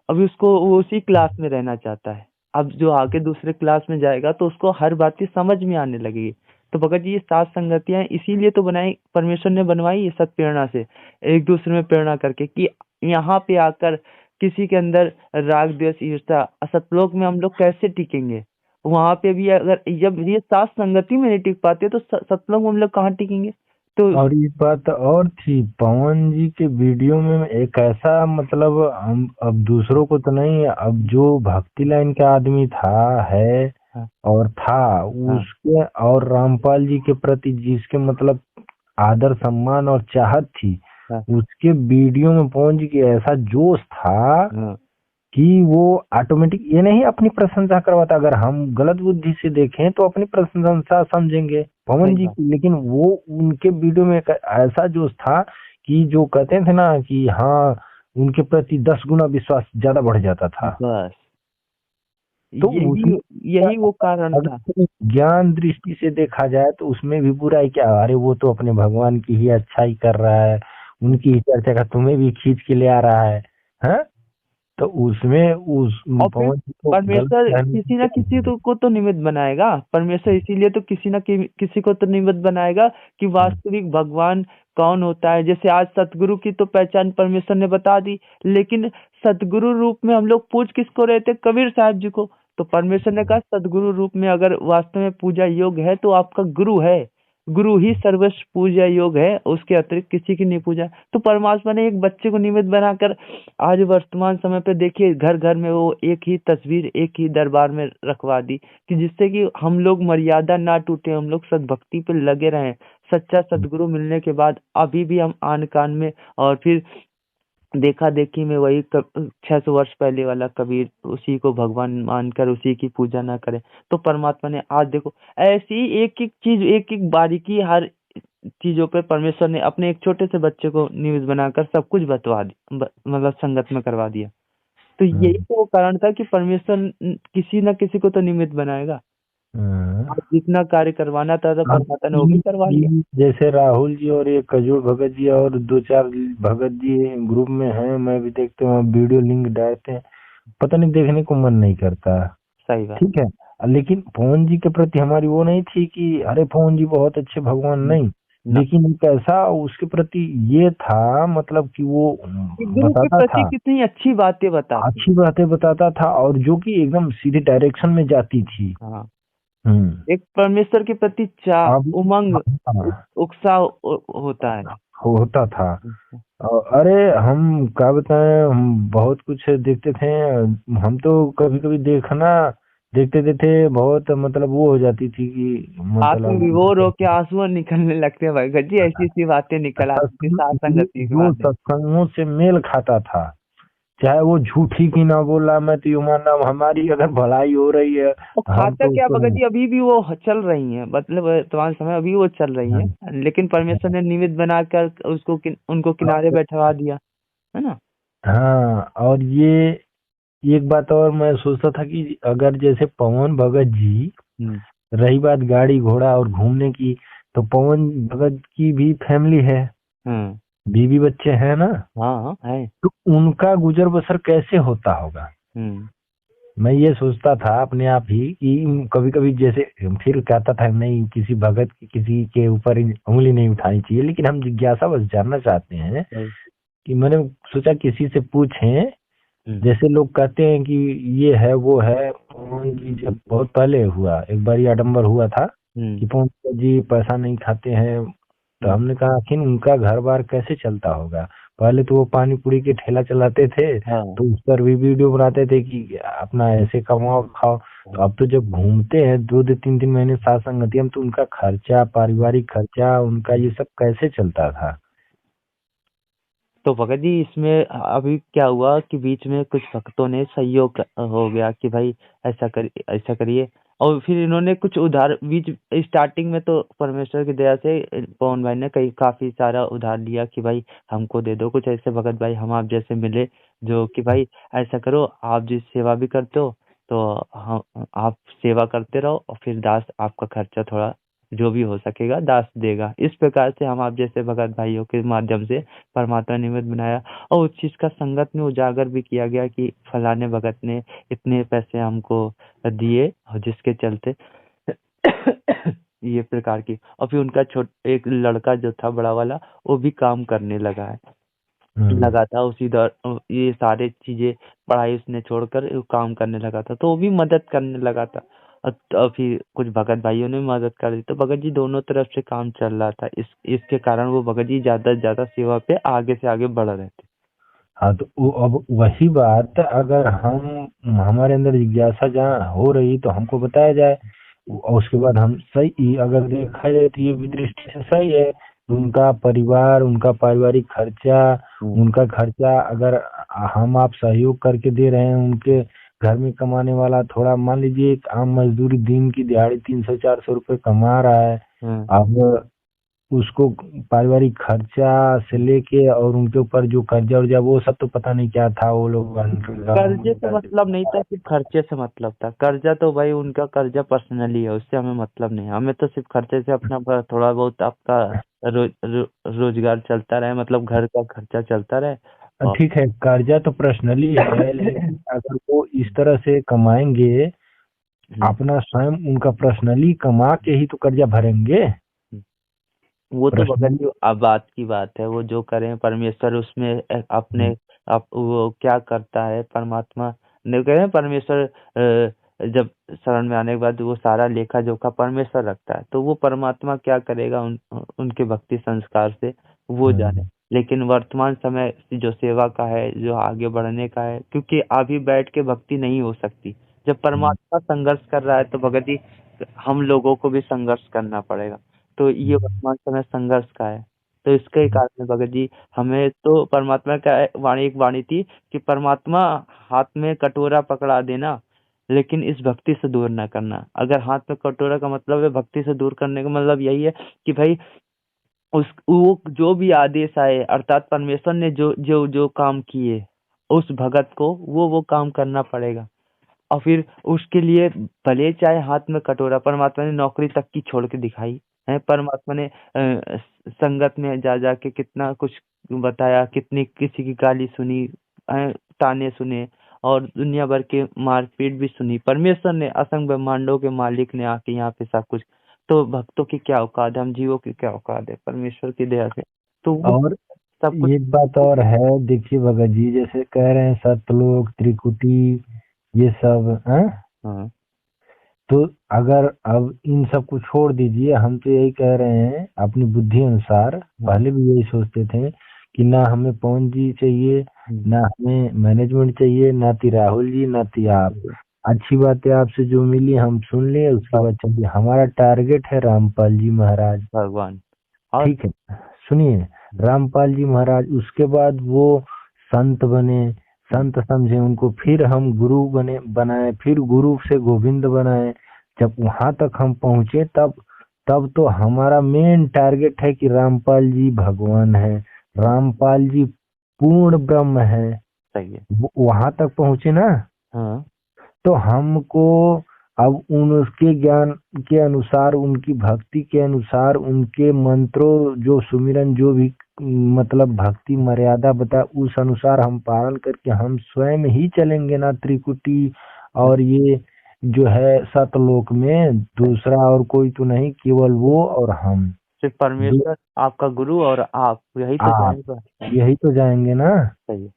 अभी उसको वो उसी क्लास में रहना चाहता है। अब जो आगे दूसरे क्लास में जाएगा तो उसको हर बात की समझ में आने लगेगी। तो भगत जी ये सात संगतियां इसीलिए तो बनाई, परमेश्वर ने बनवाई है सत प्रेरणा से, एक दूसरे में प्रेरणा करके, कि यहाँ पे आकर किसी के अंदर राग द्वेष ईर्ष्या, असतलोक में हम लोग कैसे टिकेंगे। वहां पे भी अगर जब ये सात संगति में नहीं टिक पाते तो सतलोक में हम लोग कहाँ टिकेंगे। तो और एक बात और थी पवन जी के वीडियो में एक ऐसा मतलब हम अब दूसरों को तो नहीं, अब जो भक्ति लाइन का आदमी था है हाँ और था हाँ उसके और रामपाल जी के प्रति जिसके मतलब आदर सम्मान और चाहत थी, हाँ उसके वीडियो में पवन जी की ऐसा जोश था हाँ कि वो ऑटोमेटिक ये नहीं अपनी प्रशंसा करवाता, अगर हम गलत बुद्धि से देखें तो अपनी प्रशंसा समझेंगे पवन सही जी बात। की, लेकिन वो उनके वीडियो में एक ऐसा जोश था कि जो कहते थे ना कि हाँ उनके प्रति 10 गुना विश्वास ज्यादा बढ़ जाता था। बस तो यही उसमें यही वो कारण था। अगर ज्ञान दृष्टि से देखा जाए तो उसमें भी बुरा ही क्या, अरे वो तो अपने भगवान की ही अच्छाई कर रहा है, उनकी ही चर्चा का तुम्हें भी खींच के ले आ रहा है, हाँ? तो उसमें उस और फिर पवन जी को गलत परमेश्वर कहने की किसी ना क्या किसी जरूरत को तो निमित्त बनाएगा, परमेश्वर इसीलिए तो किसी ना किसी को तो निमित्त बनाएगा कि है? वास्तविक भगवान कौन होता है। जैसे आज सतगुरु की तो पहचान परमेश्वर ने बता दी, लेकिन सतगुरु रूप में हम लोग पूज किसको रहे थे, कबीर साहब जी को। तो परमेश्वर ने कहा सतगुरु रूप में अगर वास्तव में पूजा योग्य है तो आपका गुरु है, गुरु ही सर्वस्व पूजा योग है, उसके अतिरिक्त किसी की नहीं पूजा। तो परमात्मा ने एक बच्चे को निमित्त बनाकर आज वर्तमान समय पे देखिए घर घर में वो एक ही तस्वीर एक ही दरबार में रखवा दी, कि जिससे कि हम लोग मर्यादा ना टूटे, हम लोग सद्भक्ति पे लगे रहें। सच्चा सदगुरु मिलने के बाद अभी भी हम आन कान में और फिर देखा देखी में वही 600 वर्ष पहले वाला कबीर, उसी को भगवान मानकर उसी की पूजा ना करें। तो परमात्मा ने आज देखो ऐसी एक एक चीज एक एक बारीकी हर चीजों पे परमेश्वर ने अपने एक छोटे से बच्चे को निमित्त बनाकर सब कुछ बतवा दी, मतलब संगत में करवा दिया। तो यही हाँ, तो वो कारण था कि परमेश्वर किसी न किसी को तो निमित्त बनाएगा। हाँ। आज जितना कार्य करवाना था तो अब परमात्मा ने वो भी करवा लिया। जैसे राहुल जी और ये कजूर भगत जी और दो चार भगत जी ग्रुप में हैं, मैं भी देखता हूँ वीडियो लिंक डालते हैं, पता नहीं देखने को मन नहीं करता। सही बात। ठीक है, लेकिन पवन जी के प्रति हमारी वो नहीं थी कि अरे पवन जी बहुत अच्छे भगवान, हम्म, नहीं। ना। लेकिन एक ऐसा उसके प्रति ये था, मतलब कि वो कि गुरु के बताता प्रति था, कितनी अच्छी बातें बताते हैं। अच्छी बातें बताता था, और जो कि एकदम सीधे डायरेक्शन में जाती थी। हाँ, हम्म। एक परमेश्वर के प्रति चाह, अब उमंग, हाँ, उत्साह होता है। होता था। अरे हम क्या बताएं, हम बहुत कुछ देखते थे। हम तो कभी कभी देखना देखते देखते बहुत मतलब वो हो जाती थी कि आत्म मतलब विभोर होके आंसू निकलने लगते हैं भाई गज्जी, ऐसी ऐसी बातें निकल आती थी सात सत्संग संगति के जो बाद। सत्संगों से मेल खाता था, चाहे वो झूठी की ना बोला, मैं तो यूं मान रहा हूं हमारी अगर भलाई हो रही है और तो हम खाता तो क्या भगत उसको। जी, अभी भी वो चल रही हैं, मतलब वर्तमान समय अभी वो चल रही हाँ, हैं, लेकिन परमेश्वर ने निमित्त बनाकर उसको उनको किनारे बैठवा दिया, है ना। हाँ, और ये एक बात और मैं सोचता था कि अगर जैसे पवन भगत जी, हम्म। रही बात गाड़ी घोड़ा और घूमने की, तो पवन भगत की भी फैमिली है, हम्म। बीवी बच्चे हैं ना। हाँ हाँ, है। तो उनका गुजर बसर कैसे होता होगा। हम्म। मैं ये सोचता था अपने आप ही कि कभी कभी जैसे, फिर कहता था नहीं किसी भगत की किसी के ऊपर उंगली नहीं उठानी चाहिए, लेकिन हम जिज्ञासा बस जानना चाहते हैं सही। कि मैंने सोचा किसी से पूछें। हम्म। जैसे लोग कहते हैं कि ये है वो है, पवन जी जब बहुत पहले हुआ, एक बार ये आडम्बर हुआ था हम्म। कि पवन जी पैसा नहीं खाते हैं। तो हम्म। हमने कहा आखिर उनका घर बार कैसे चलता होगा। पहले तो वो पानी पूरी के ठेला चलाते थे, हाँ। तो उस पर भी वीडियो बनाते थे कि अपना ऐसे कमाओ खाओ। तो अब तो जब घूमते हैं दो दो तीन तीन महीने साथ संगति हम, तो उनका खर्चा, पारिवारिक खर्चा, उनका ये सब कैसे चलता था। तो भगत जी इसमें अभी क्या हुआ कि बीच में कुछ भक्तों ने सहयोग हो गया कि भाई ऐसा करिए, और फिर इन्होंने कुछ उधार बीच स्टार्टिंग में, तो परमेश्वर की दया से पवन भाई ने कई काफी सारा उधार लिया कि भाई हमको दे दो कुछ ऐसे, भगत भाई हम आप जैसे मिले, जो कि भाई ऐसा करो, आप जिस सेवा भी करते हो तो हम आप सेवा करते रहो, और फिर दास आपका खर्चा थोड़ा जो भी हो सकेगा दास देगा। इस प्रकार से हम आप जैसे भगत भाइयों के माध्यम से परमात्मा निमित्त बनाया, और उस चीज का संगत में उजागर भी किया गया कि फलाने भगत ने इतने पैसे हमको दिए, और जिसके चलते ये प्रकार की, और फिर उनका एक लड़का जो था बड़ा वाला, वो भी काम करने लगा है, हम्म। लगा था उसी दौर, ये सारे चीजें पढ़ाई उसने छोड़कर वो काम करने लगा था, तो वो भी मदद करने लगा था। और फिर कुछ भगत भाइयों ने मदद कर दी, तो भगत जी दोनों तरफ से काम चल रहा था, इसके कारण वो भगत जी ज्यादा से ज्यादा सेवा पे आगे से आगे बढ़ रहे थे। हाँ, तो अब वही बात अगर हम हमारे अंदर जिज्ञासा जहाँ हो रही तो हमको बताया जाए, और उसके बाद हम सही अगर देखा जाए तो ये भी दृष्टि से सही है। उनका परिवार, उनका पारिवारिक खर्चा, हम्म। उनका खर्चा अगर हम आप सहयोग करके दे रहे हैं, उनके घर में कमाने वाला थोड़ा मान लीजिए एक आम मजदूरी दिन की दिहाड़ी 300-400 रुपये कमा रहा है। हम्म। अब उसको पारिवारिक खर्चा से लेके और उनके ऊपर जो कर्जा उर्जा वो सब तो पता नहीं क्या था, वो लोग कर्जे से मतलब नहीं था, सिर्फ खर्चे से मतलब था। कर्जा तो भाई उनका कर्जा पर्सनली है, उससे हमें मतलब नहीं है, हमें तो सिर्फ खर्चे से अपना थोड़ा बहुत आपका रोजगार चलता रहे, मतलब घर का खर्चा चलता रहे। और ठीक है, कर्जा तो पर्सनली है, लेकिन अगर वो इस तरह से कमाएंगे, हम्म। अपना स्वयं उनका पर्सनली कमा के ही तो कर्जा भरेंगे। वो तो भगत पर्सनली। जी अब बात की बात है, वो जो करें परमेश्वर उसमें अपने आप वो क्या करता है परमात्मा ने कह रहे हैं, परमेश्वर जब शरण में आने के बाद वो सारा लेखा जोखा परमेश्वर रखता है, तो वो परमात्मा क्या करेगा उनके भक्ति संस्कार से वो जाने। लेकिन वर्तमान समय जो सेवा का है, जो आगे बढ़ने का है, क्योंकि अभी बैठ के भक्ति नहीं हो सकती। जब परमात्मा संघर्ष कर रहा है तो भगत जी हम लोगों को भी संघर्ष करना पड़ेगा। तो ये वर्तमान समय संघर्ष का है। तो इसके कारण में भगत जी हमें तो परमात्मा का एक वाणी थी कि परमात्मा हाथ में कटोरा पकड़ा देना, लेकिन इस भक्ति से दूर ना करना। अगर हाथ में कटोरा का मतलब है भक्ति से दूर करने का मतलब यही है कि भाई उस वो जो भी आदेश आए, अर्थात परमेश्वर ने जो जो जो काम किए, उस भगत को वो काम करना पड़ेगा। और फिर उसके लिए भले चाहे हाथ में कटोरा, परमात्मा ने नौकरी तक की छोड़ के दिखाई है। परमात्मा ने संगत में जा जा के कितना कुछ बताया, कितनी किसी की गाली सुनी, ताने सुने, और दुनिया भर के मारपीट भी सुनी। परमेश्वर ने असंग ब्रह्मांडों के मालिक ने आके यहाँ पे सब कुछ तो भक्तों की क्या औकात है, हम जीवों की क्या औकात है परमेश्वर की दया से। तो वो और सब कुछ। एक बात और है, देखिए भगत जी, जैसे कह रहे हैं सतलोक त्रिकुटी ये सब, हैं? हाँ तो अगर अब इन सब को छोड़ दीजिए, हम तो यही कह रहे हैं अपनी बुद्धि अनुसार, हाँ। पहले भी यही सोचते थे कि ना हमें पवन जी चाहिए, ना हमें मैनेजमेंट चाहिए, ना ती राहुल जी, ना ती आप। अच्छी बात है, आपसे जो मिली हम सुन लिए, उसके बस बाद चलिए, हमारा टारगेट है रामपाल जी महाराज। भगवान। और ठीक है, सुनिए, रामपाल जी महाराज, उसके बाद वो संत बने, संत समझे उनको, फिर हम गुरु बनाए, फिर गुरु से गोविंद बनाए। जब वहां तक हम पहुंचे, तब तब तो हमारा मेन टारगेट है कि रामपाल जी भगवान है, रामपाल जी पूर्ण ब्रह्म है। सही है। वहां तक पहुंचे ना, हाँ तो हमको अब उनके ज्ञान के अनुसार, उनकी भक्ति के अनुसार, उनके मंत्रों जो सुमिरन जो भी मतलब भक्ति मर्यादा बता, उस अनुसार हम पालन करके हम स्वयं ही चलेंगे ना त्रिकुटी और ये जो है सतलोक में, दूसरा और कोई तो नहीं, केवल वो और हम। सिर्फ दो परमेश्वर, आपका गुरु और आप, यही तो आप, जाएगा। यही तो जाएंगे ना। सही है।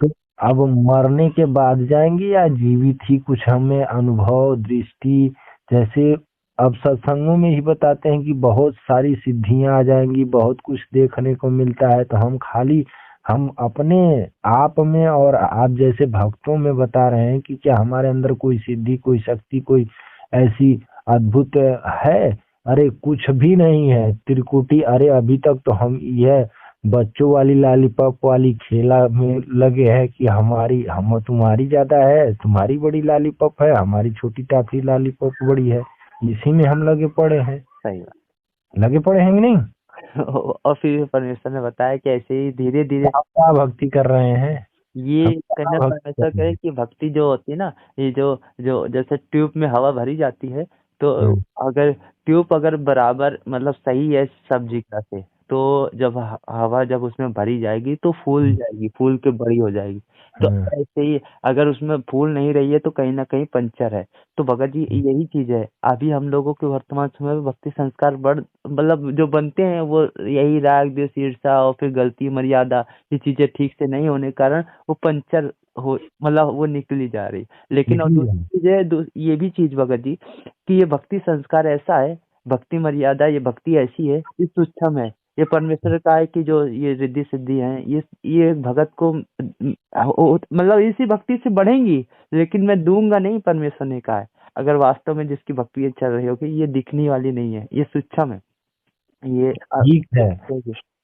तो अब मरने के बाद जाएंगे या जीवित ही कुछ हमें अनुभव दृष्टि, जैसे अब सत्संगों में ही बताते हैं कि बहुत सारी सिद्धियां आ जाएंगी, बहुत कुछ देखने को मिलता है, तो हम खाली हम अपने आप में और आप जैसे भक्तों में बता रहे हैं कि क्या हमारे अंदर कोई सिद्धि, कोई शक्ति, कोई ऐसी अद्भुत है? अरे कुछ भी नहीं है त्रिकुटी। अरे अभी तक तो हम यह बच्चों वाली लॉलीपॉप वाली खेला में लगे हैं कि हमारी हम तुम्हारी ज्यादा है, तुम्हारी बड़ी लॉलीपॉप है, हमारी छोटी टाफी लॉलीपॉप बड़ी है, इसी में हम लगे पड़े हैं। सही लगे पड़े हैं कि नहीं? बात। और फिर परमेश्वर ने बताया कि ऐसे ही धीरे धीरे आप क्या भक्ति कर रहे हैं? हम ये क्या कहना भक्ति कर परमेश्वर रहे करे कि भक्ति जो होती है ना, ये जो जो जैसे ट्यूब में हवा भरी जाती है, तो हैं? अगर ट्यूब अगर बराबर मतलब सही है सब्जी का से, तो जब हवा जब उसमें भरी जाएगी तो फूल जाएगी, फूल के बड़ी हो जाएगी। तो हाँ, ऐसे ही अगर उसमें फूल नहीं रही है तो कहीं ना कहीं पंचर है। तो भगत जी यही चीज है, अभी हम लोगों के वर्तमान समय में भक्ति संस्कार बढ़ मतलब जो बनते हैं वो यही राग द्वेष ईर्ष्या और फिर गलती मर्यादा, ये चीजें ठीक से नहीं होने के कारण वो पंचर हो मतलब वो निकली जा रही। लेकिन और निकली है। दूसरी चीज है, ये भी चीज भगत जी कि ये भक्ति संस्कार ऐसा है, भक्ति मर्यादा, ये भक्ति ऐसी है, ये सूक्ष्म है। ये परमेश्वर का है कि जो ये रिद्धि सिद्धि है, ये भगत को मतलब इसी भक्ति से बढ़ेंगी, लेकिन मैं दूंगा नहीं, परमेश्वर ने कहा है। अगर वास्तव में जिसकी भक्ति ये चल रही होगी, ये दिखने वाली नहीं है, ये सूक्ष्म है। ये ठीक है,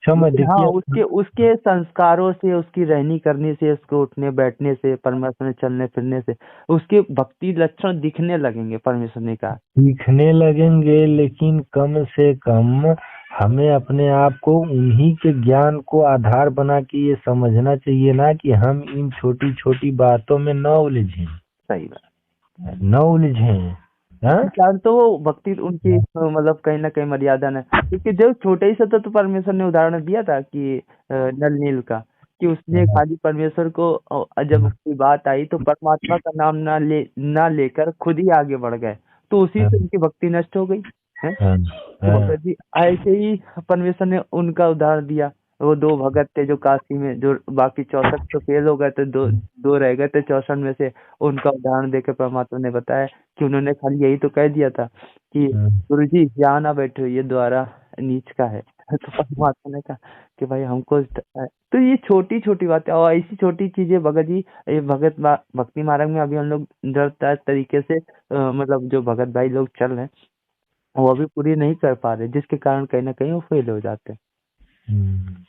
समझ लेकिन हाँ, देखिए। उसके उसके संस्कारों से, उसकी रहनी करनी से, उसके उठने बैठने से, परमेश्वर में चलने फिरने से उसके भक्ति लक्षण दिखने लगेंगे, परमेश्वर ने कहा। सीखने लगेंगे, लेकिन कम से कम हमें अपने आप को उन्हीं के ज्ञान को आधार बना के ये समझना चाहिए ना कि हम इन छोटी छोटी बातों में न उलझें, सही बात। न उलझें। हाँ? इसी कारण तो वो भक्ति उनकी मतलब कहीं ना कहीं मर्यादा ने, क्योंकि जो छोटे ही से तो परमेश्वर ने उदाहरण दिया था कि नल नील का, कि उसने हाँ, खाली परमेश्वर को जब कोई बात आई तो परमात्मा का नाम ना लेकर खुद ही आगे बढ़ गए, तो उसी हाँ, से उनकी भक्ति नष्ट हो गई है। हाँ, तो हाँ, भगत जी ऐसे ही परमेश्वर ने उनका उदाहरण दिया। वो दो भगत थे जो काशी में, जो बाकी 64 तो फेल हो गए थे, दो दो रह गए थे 64 में से। उनका उदाहरण देकर परमात्मा ने बताया कि उन्होंने खाली यही तो कह दिया था कि हाँ, गुरु जी यहाँ ना बैठो, ये द्वारा नीच का है। तो परमात्मा ने कहा कि भाई हमको तो ये छोटी छोटी बातें और ऐसी छोटी चीजें भगत जी, ये भक्ति मार्ग में अभी हम लोग निरंतर तरीके से मतलब जो भगत भाई लोग चल रहे हैं वो अभी पूरी नहीं कर पा रहे, जिसके कारण कहीं ना कहीं वो फेल हो जाते हैं।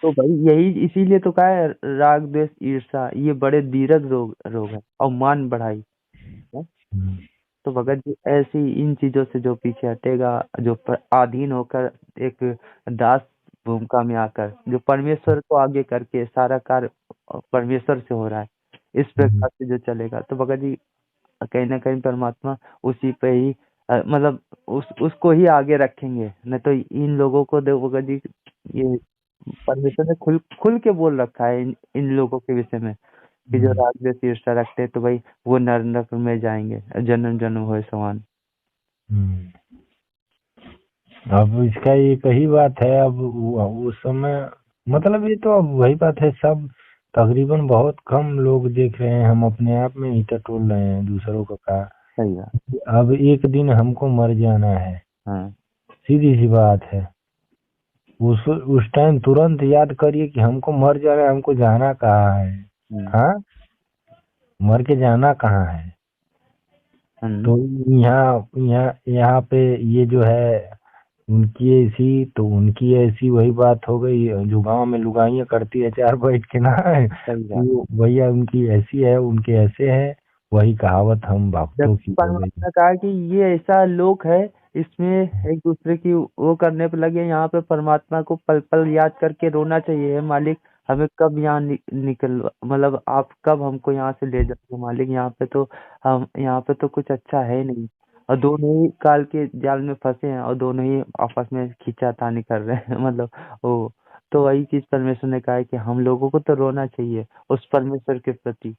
तो भाई यही इसीलिए तो कहा है, राग द्वेष ईर्ष्या ये बड़े दीर्घ रोग रोग है, और मान बढ़ाई है। तो भगत जी ऐसी इन चीजों से जो पीछे हटेगा, जो अधीन होकर एक दास भूमिका में आकर जो परमेश्वर को आगे करके सारा कार्य परमेश्वर से हो रहा है, इस प्रकार से जो चलेगा, तो भगत जी कहीं ना कहीं परमात्मा उसी पे ही मतलब उसको ही आगे रखेंगे। नहीं तो इन लोगों को देखोगे जी, ये परमेश्वर ने खुल खुल के बोल रखा है इन लोगों के विषय में कि जो राग द्वेष ईर्ष्या रखते हैं तो भाई वो नरक में जाएंगे, जन्म जन्म होए समान। हम्म। अब इसका एक ही बात है। अब उस समय मतलब ये तो अब वही बात है, सब तकरीबन बहुत कम लोग देख रहे हैं, हम अपने आप में ही टटोल रहे हैं दूसरों का सही बात। अब एक दिन हमको मर जाना है, हाँ। सीधी सी बात है। उस टाइम तुरंत याद करिए कि हमको मर जाना है, हमको जाना कहाँ है। हम्म। हाँ, मर के जाना कहाँ है। हम्म। तो यहाँ यहाँ यहाँ पे ये जो है, उनकी ऐसी तो उनकी ऐसी, वही बात हो गई जो गांव में लुगाइयाँ करती है चार बैठ के ना सही कि बात। वो भैया उनकी ऐसी है, उनके ऐसे है। वही कहावत हम जब भक्तों की हो गई। परमात्मा ने कहा कि ये ऐसा लोक है, इसमें एक दूसरे की वो करने पे लगे, यहाँ पे परमात्मा को पल पल याद करके रोना चाहिए, "हे मालिक, हमें कब यहाँ निकल, मतलब आप कब हमको यहाँ से ले जाओगे मालिक, यहाँ पे तो हम, यहाँ पे तो कुछ अच्छा है नहीं, और दोनों ही काल के जाल में फंसे हैं और दोनों ही आपस में खींचातानी कर रहे हैं मतलब वो, तो वही चीज परमेश्वर ने कहा है कि हम लोगों को तो रोना चाहिए उस परमेश्वर के प्रति,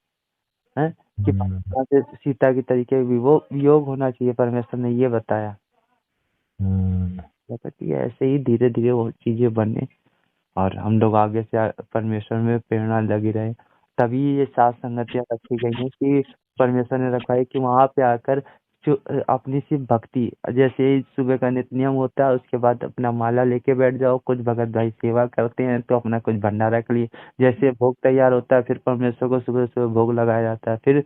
है कि हम्म। परमात्मा से सीता की तरीके वियोग होना चाहिए, परमेश्वर ने ये बताया। हम्म। कहता कि ऐसे ही धीरे धीरे वो चीजें बने और हम लोग आगे से परमेश्वर में प्रेरणा लगी रहे, तभी ये सात संगतियां रखी गई हैं कि परमेश्वर ने रखा है कि वहां पे आकर जो अपनी सिर्फ भक्ति, जैसे ही सुबह का नित्य नियम होता है उसके बाद अपना माला लेके बैठ जाओ, कुछ भगत भाई सेवा करते हैं तो अपना कुछ भंडारा के लिए, जैसे भोग तैयार होता है फिर परमेश्वर को सुबह सुबह भोग लगाया जाता है, फिर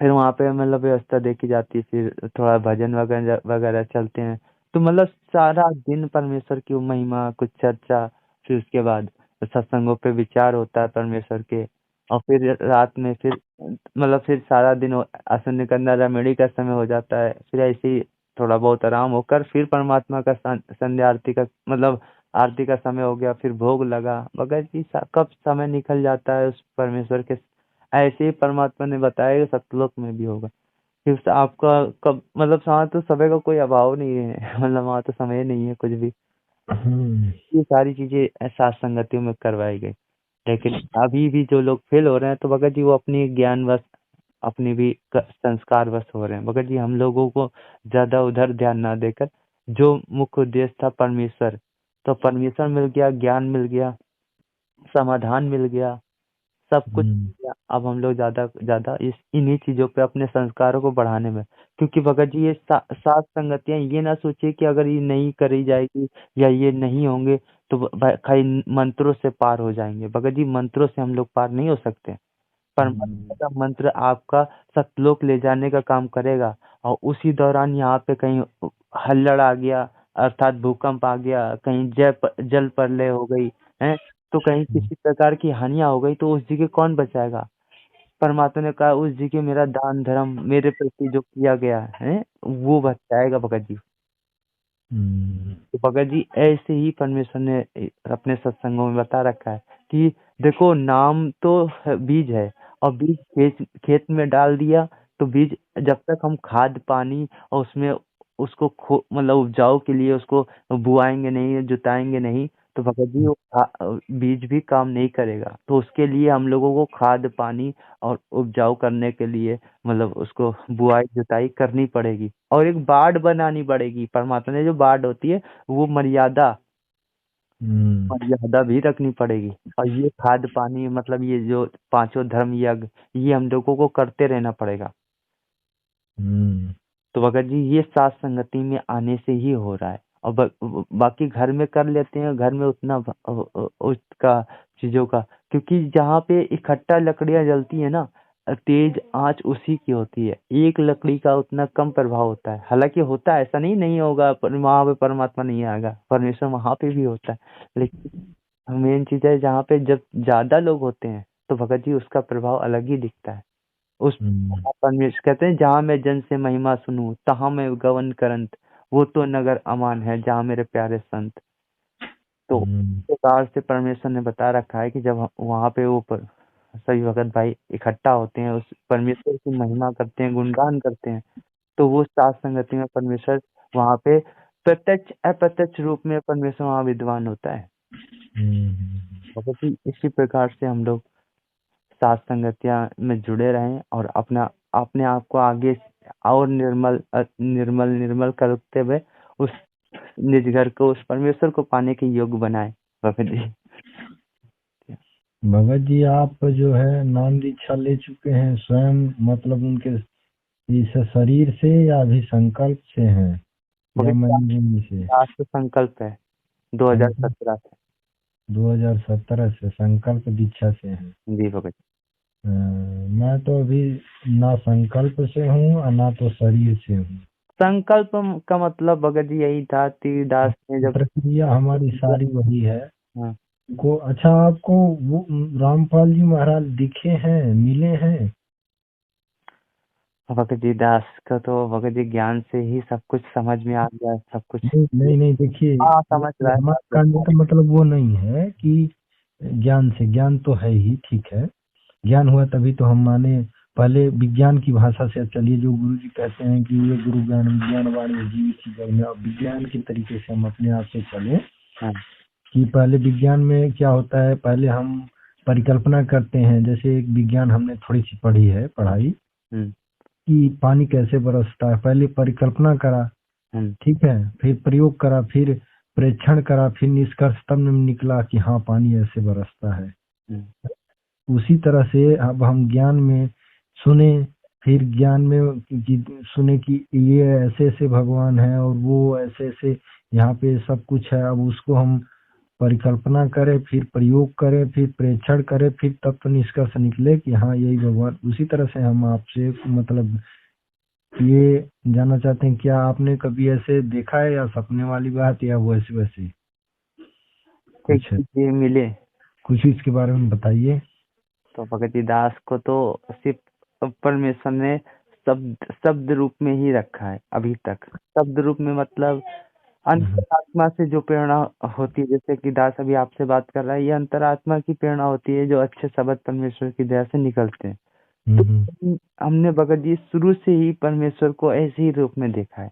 वहाँ पे मतलब व्यवस्था देखी जाती है, फिर थोड़ा भजन वगैरह वगैरह चलते हैं, तो मतलब सारा दिन परमेश्वर की महिमा, कुछ चर्चा, फिर उसके बाद सत्संगों पे विचार होता है परमेश्वर के, और फिर रात में फिर मतलब फिर सारा दिन आसन करना, रमणी का समय हो जाता है, फिर ऐसे ही थोड़ा बहुत आराम होकर फिर परमात्मा का संध्या आरती का मतलब आरती का समय हो गया, फिर भोग लगा, मगर जी कब समय निकल जाता है उस परमेश्वर के, ऐसे ही परमात्मा ने बताया कि सतलोक में भी होगा कि आपका कब मतलब वहाँ तो समय का कोई अभाव नहीं है मतलब वहाँ तो समय नहीं है कुछ भी, हम्म। ये सारी चीजें सात संगतियों में करवाई गई, लेकिन अभी भी जो लोग फेल हो रहे हैं तो भगत जी वो अपनी ज्ञानवश, अपनी भी संस्कारवश हो रहे हैं भगत जी, हम लोगों को ज्यादा उधर ध्यान ना देकर जो मुख्य उद्देश्य था परमेश्वर, तो परमेश्वर मिल गया, ज्ञान मिल गया, समाधान मिल गया, सब कुछ हम्म। किया। अब हम लोग ज्यादा ज्यादा इस इन्हीं चीजों पे अपने संस्कारों को बढ़ाने में, क्योंकि भगत जी ये सात संगतियां ये ना सोचिए कि अगर ये नहीं करी जाएगी या ये नहीं होंगे तो खाली मंत्रों से पार हो जाएंगे, भगत जी मंत्रों से हम लोग पार नहीं हो सकते, परमात्मा का मंत्र आपका सतलोक ले जाने का काम करेगा, और उसी दौरान यहाँ पे कहीं हल्लड़ आ गया, अर्थात भूकंप आ गया, कहीं जल प्रलय हो गई है, तो कहीं किसी प्रकार की हानियां हो गई तो उस जगह कौन बचाएगा, परमात्मा ने कहा उस जगह मेरा दान धर्म मेरे प्रति जो किया गया है वो बचाएगा भगत जी। हम्म। तो भगत जी ऐसे ही परमेश्वर ने अपने सत्संगों में बता रखा है कि देखो नाम तो बीज है, और बीज खेत में डाल दिया तो बीज जब तक हम खाद पानी और उसमें उसको मतलब उपजाऊ के लिए उसको बुआएंगे नहीं, जुताएंगे नहीं, तो भगत जी वो बीज भी काम नहीं करेगा, तो उसके लिए हम लोगों को खाद पानी और उपजाऊ करने के लिए मतलब उसको बुआई जुताई करनी पड़ेगी, और एक बाड़ बनानी पड़ेगी, परमात्मा ने जो बाड़ होती है वो मर्यादा हम्म। मर्यादा भी रखनी पड़ेगी, और ये खाद पानी मतलब ये जो पांचों धर्म यज्ञ ये हम लोगों को करते रहना पड़ेगा, हम्म। तो भगत जी ये सात संगति में आने से ही हो रहा है, और बाकी घर में कर लेते हैं, घर में उतना उसका चीजों का, क्योंकि जहाँ पे इकट्ठा लकड़ियां जलती है ना, तेज आंच उसी की होती है, एक लकड़ी का उतना कम प्रभाव होता है, हालांकि होता है, ऐसा नहीं नहीं होगा पर वहां पे परमात्मा नहीं आएगा, परमेश्वर वहां पे भी होता है, लेकिन मेन चीज है जहाँ पे जब ज्यादा लोग होते हैं तो भगत जी उसका प्रभाव अलग ही दिखता है, उस हम्म। परमेश्वर कहते हैं जहाँ मैं जन से महिमा सुनूं तहाँ मैं गवन करंत, वो तो नगर अमान है जहाँ मेरे प्यारे संत, तो हम्म। इस प्रकार से परमेश्वर ने बता रखा है कि जब वहाँ पे वो सभी भगत भाई इकट्ठा होते हैं, उस परमेश्वर की महिमा करते हैं, गुणगान करते हैं, तो वो सात संगति में परमेश्वर वहाँ पे प्रत्यक्ष अप्रत्यक्ष रूप में परमेश्वर वहाँ विद्वान होता है, बहुत ही इसी प्रकार से हम लोग सात संगतियां में जुड़े रहें और अपना अपने आप को आगे और निर्मल निर्मल निर्मल करते हुए उस निज घर को उस परमेश्वर को पाने के योग्य बनाए भगत जी। भगत जी आप जो है नाम दीक्षा ले चुके हैं स्वयं, मतलब उनके इस शरीर से या अभी संकल्प से हैं या भगत मंजूरी से? जी आज तो संकल्प है संकल्प 2017 से। 2017 से संकल्प दीक्षा से हैं। जी भगत जी। मैं तो अभी ना संकल्प से हूँ और ना तो शरीर से हूँ। संकल्प का मतलब भगत जी यही था तीरदास ने जब प्रक्रिया हमारी सारी वही है। हाँ को अच्छा आपको वो रामपाल जी महाराज दिखे हैं, मिले हैं? भगत जी दास का तो भगत जी ज्ञान से ही सब कुछ समझ में आ गया सब कुछ। नहीं नहीं नहीं, देखिए हाँ समझ रहा हमारा है। कहने का मतलब वो नहीं है कि ज्ञान से, ज्ञान तो है ही, ठीक है, ज्ञान हुआ तभी तो हम माने। पहले विज्ञान की भाषा से चलिए, जो गुरु जी कहते हैं कि ये गुरु ज्ञान विज्ञान वाणी जीवित की जग में, अब विज्ञान के तरीके से हम अपने आप से चले हाँ कि पहले विज्ञान में क्या होता है, पहले हम परिकल्पना करते हैं। जैसे एक विज्ञान हमने थोड़ी सी पढ़ी है पढ़ाई हम्म कि पानी कैसे बरसता है, पहले परिकल्पना करा, हम्म ठीक है, फिर प्रयोग करा, फिर प्रेक्षण करा, फिर निष्कर्ष तब निकला कि हाँ पानी ऐसे बरसता है। हम्म उसी तरह से अब हम ज्ञान में सुने, फिर ज्ञान में सुने कि ये ऐसे ऐसे भगवान है और वो ऐसे ऐसे यहाँ पे सब कुछ है। अब उसको हम परिकल्पना करें, फिर प्रयोग करें, फिर प्रेक्षण करें, फिर तब तो निष्कर्ष निकले कि हाँ यही भगवान। उसी तरह से हम आपसे मतलब ये जानना चाहते हैं, क्या आपने कभी ऐसे देखा है या सपने वाली बात या वैसे वैसे एक कुछ है? चीज ये मिले कुछ इसके बारे में बताइए। तो भगत जी दास को तो सिर्फ परमेश्वर ने शब्द शब्द रूप में ही रखा है अभी तक। शब्द रूप में मतलब अंतरात्मा से जो प्रेरणा होती है, जैसे कि दास अभी आपसे बात कर रहा है, ये अंतरात्मा की प्रेरणा होती है जो अच्छे शब्द परमेश्वर की दया से निकलते हैं। हम्म तो हमने भगत जी शुरू से ही परमेश्वर को ऐसे ही रूप में देखा है,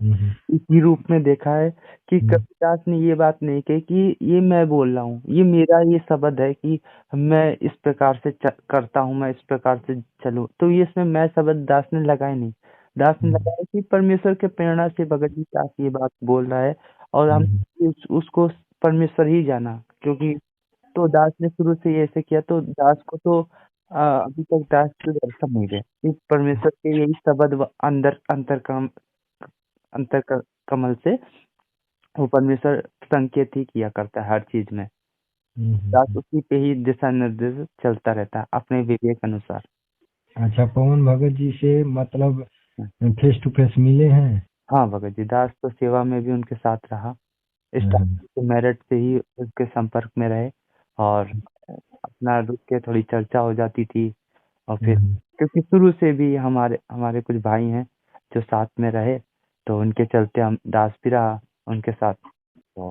हम्म इसी रूप में देखा है कि कबीरदास ने ये बात नहीं कही कि ये मैं बोल रहा हूँ, ये मेरा ये शब्द है कि मैं इस प्रकार से करता हूँ, मैं इस प्रकार से चलूँ। तो ये इसमें मैं शब्द दास ने लगाया नहीं। दास ने लगाया कि परमेश्वर के प्रेरणा से भगत जी दास ये बात बोल रहा है और हम उसको परमेश्वर ही जाना। क्योंकि तो दास ने शुरू से ये ऐसे किया, तो दास को तो अभी तक दास के दर्शन नहीं गए कि परमेश्वर के यही शब्द अंदर अंतर कमल से वो परमेश्वर संकेत ही किया करता है हर चीज में। दास उसी पे ही दिशा निर्देश चलता रहता है अपने विवेक अनुसार। अच्छा, पवन भगत जी से मतलब हाँ फेस टू फेस मिले हैं? हाँ, भगत जी दास तो सेवा में भी उनके साथ रहा, हम्म, स्टार्टिंग के मेरिट से ही उसके संपर्क में रहे और अपना रुक के थोड़ी चर्चा हो जाती थी। और फिर हम्म। क्योंकि शुरू से भी हमारे हमारे कुछ भाई हैं जो साथ में रहे, तो उनके चलते हम दास भी रहा उनके साथ। तो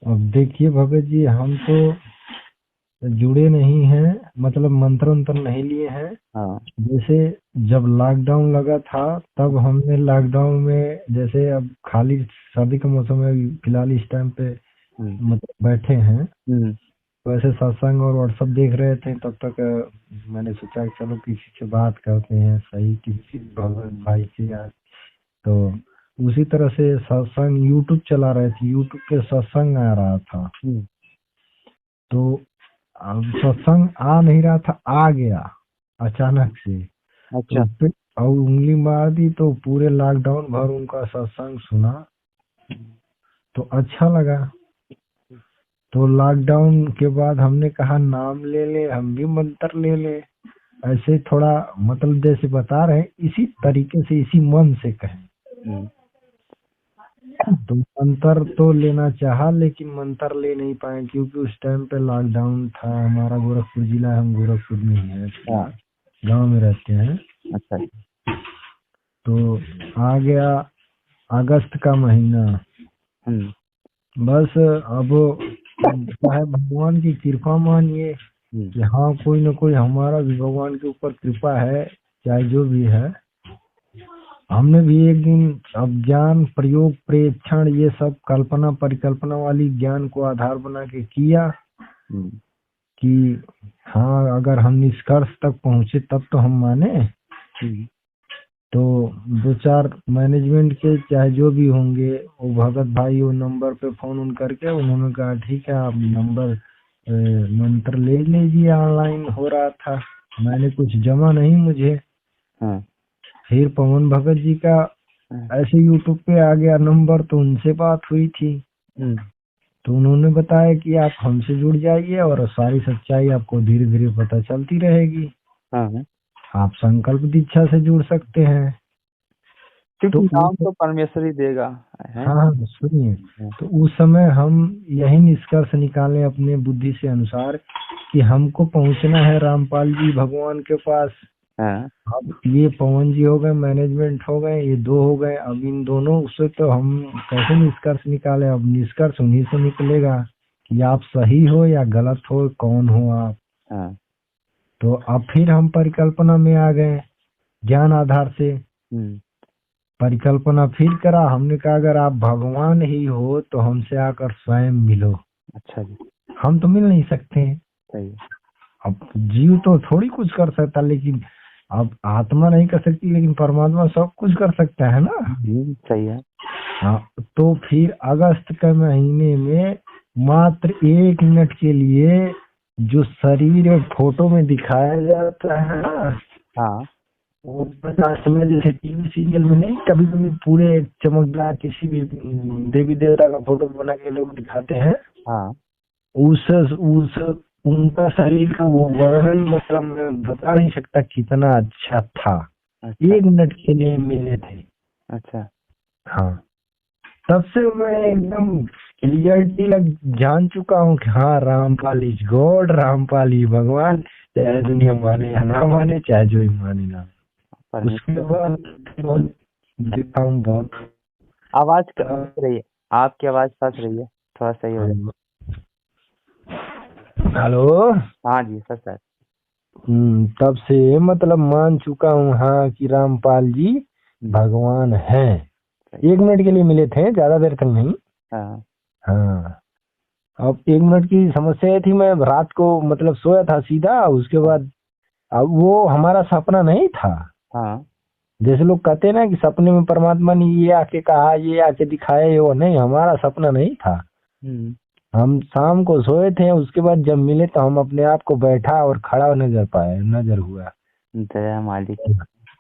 अब देखिए भगत जी, हम तो जुड़े नहीं हैं, मतलब मंत्र वंत्र नहीं लिए हैं। हाँ जैसे जब लॉकडाउन लगा था तब हमने लॉकडाउन में, जैसे अब खाली सर्दी का मौसम है फिलहाल इस टाइम पे, हम्म मतलब बैठे हैं, हम्म वैसे सत्संग और व्हाट्सएप देख रहे थे, तब तक मैंने सोचा कि चलो किसी से बात करते हैं, सही किसी भगत भाई से यार। तो उसी तरह से सत्संग यूट्यूब चला रहे थे, यूट्यूब पे सत्संग आ रहा था। हम्म, तो अब सत्संग आ नहीं रहा था, आ गया अचानक से। तो अच्छा उस पे और उंगली मार दी तो पूरे लॉकडाउन भर उनका सत्संग सुना, तो अच्छा लगा। तो लॉकडाउन के बाद हमने कहा नाम ले ले, हम भी मंत्र ले ले। ऐसे थोड़ा मतलब जैसे बता रहे हैं, इसी तरीके से इसी मन से कहें हम्म, तो मंत्र तो लेना चाहा लेकिन मंत्र ले नहीं पाए, क्योंकि उस टाइम पे लॉकडाउन था। हमारा गोरखपुर जिला है, हम गोरखपुर में ही है हाँ फिलहाल, गांव में रहते हैं। अच्छा तो आ गया अगस्त का महीना, हम्म बस अब चाहे भगवान की कृपा मानिए हम्म कि हाँ कोई ना कोई हमारा भी भगवान के ऊपर कृपा है, चाहे जो भी है। हमने भी एक दिन अब ज्ञान प्रयोग प्रेक्षण ये सब कल्पना परिकल्पना वाली ज्ञान को आधार बना के किया हम्म कि हाँ अगर हम निष्कर्ष तक पहुंचे तब तो हम माने। हम्म, तो दो चार मैनेजमेंट के चाहे जो भी होंगे, वो भगत भाई वो नंबर पे फोन उन करके उन्होंने कहा ठीक है आप नंबर मंत्र ले लीजिए, ऑनलाइन हो रहा था, मैंने कुछ जमा नहीं मुझे। हाँ फिर पवन भगत जी का हाँ, ऐसे यूट्यूब पे आ गया नंबर, तो उनसे बात हुई थी। हम्म, तो उन्होंने बताया कि आप हमसे जुड़ जाइए और सारी सच्चाई आपको धीरे धीरे पता चलती रहेगी, हाँ हाँ। आप संकल्प दीक्षा से जुड़ सकते हैं। तो क्योंकि नाम उस तो परमेश्वर ही देगा, है। हाँ हाँ, सुनिए, हाँ तो उस समय हम यही निष्कर्ष निकाले अपने बुद्धि से अनुसार कि हमको पहुंचना है रामपाल जी भगवान के पास। हाँ अब ये पवन जी हो गए, मैनेजमेंट हो गए, ये दो हो गए, अब इन दोनों से तो हम कैसे निष्कर्ष निकाले? अब निष्कर्ष उन्हीं से निकलेगा कि आप सही हो या गलत हो, कौन हो आप। हाँ, तो अब फिर हम परिकल्पना में आ गए, ज्ञान आधार से परिकल्पना फिर करा। हमने कहा अगर आप भगवान ही हो तो हमसे आकर स्वयं मिलो। अच्छा जी, हम तो मिल नहीं सकते हैं, सही है। अब जीव तो थोड़ी कुछ कर सकता, लेकिन अब आत्मा नहीं कर सकती, लेकिन परमात्मा सब कुछ कर सकता है ना। सही है। हाँ, तो फिर अगस्त के महीने में मात्र 1 मिनट के लिए जो शरीर फोटो में दिखाया जाता है ना, हाँ वो 50 में जैसे टीवी सीरियल में नहीं कभी कभी पूरे चमकदार किसी भी देवी देवता का फोटो बना के लोग दिखाते हैं, हाँ, उस उनका शरीर का वो वर्णन मतलब मैं बता नहीं सकता कितना अच्छा था। अच्छा 1 मिनट के लिए मिले थे। अच्छा। हाँ, तब से मैं एकदम क्लियरिटी लग जान चुका हूँ कि हाँ रामपाल इज गॉड, रामपाल ही भगवान, चाहे दुनिया माने या ना माने, चाहे जो ही माने ना। उसके परमेश्वर बाद बहुत देखा हूँ बहुत। आवाज फंस रही है, आपकी आवाज फंस रही है, थोड़ा सही हो जाए। हेलो। हाँ जी सर सर। तब से मतलब मान चुका हूँ हाँ कि रामपाल जी भगवान हैं। सही। 1 मिनट के लिए मिले थे, ज्यादा देर तक नहीं। हाँ हाँ, अब 1 मिनट की समस्या ये थी, मैं रात को मतलब सोया था सीधा, उसके बाद अब वो हमारा सपना नहीं था। हाँ। जैसे लोग कहते हैं ना कि सपने में परमात्मा ने ये आके कहा, ये आके दिखाया, ये वो नहीं, हमारा सपना नहीं था। हम्म। हम शाम को सोए थे, उसके बाद जब मिले तो हम अपने आप को बैठा और खड़ा नजर हुआ। जय मालिक।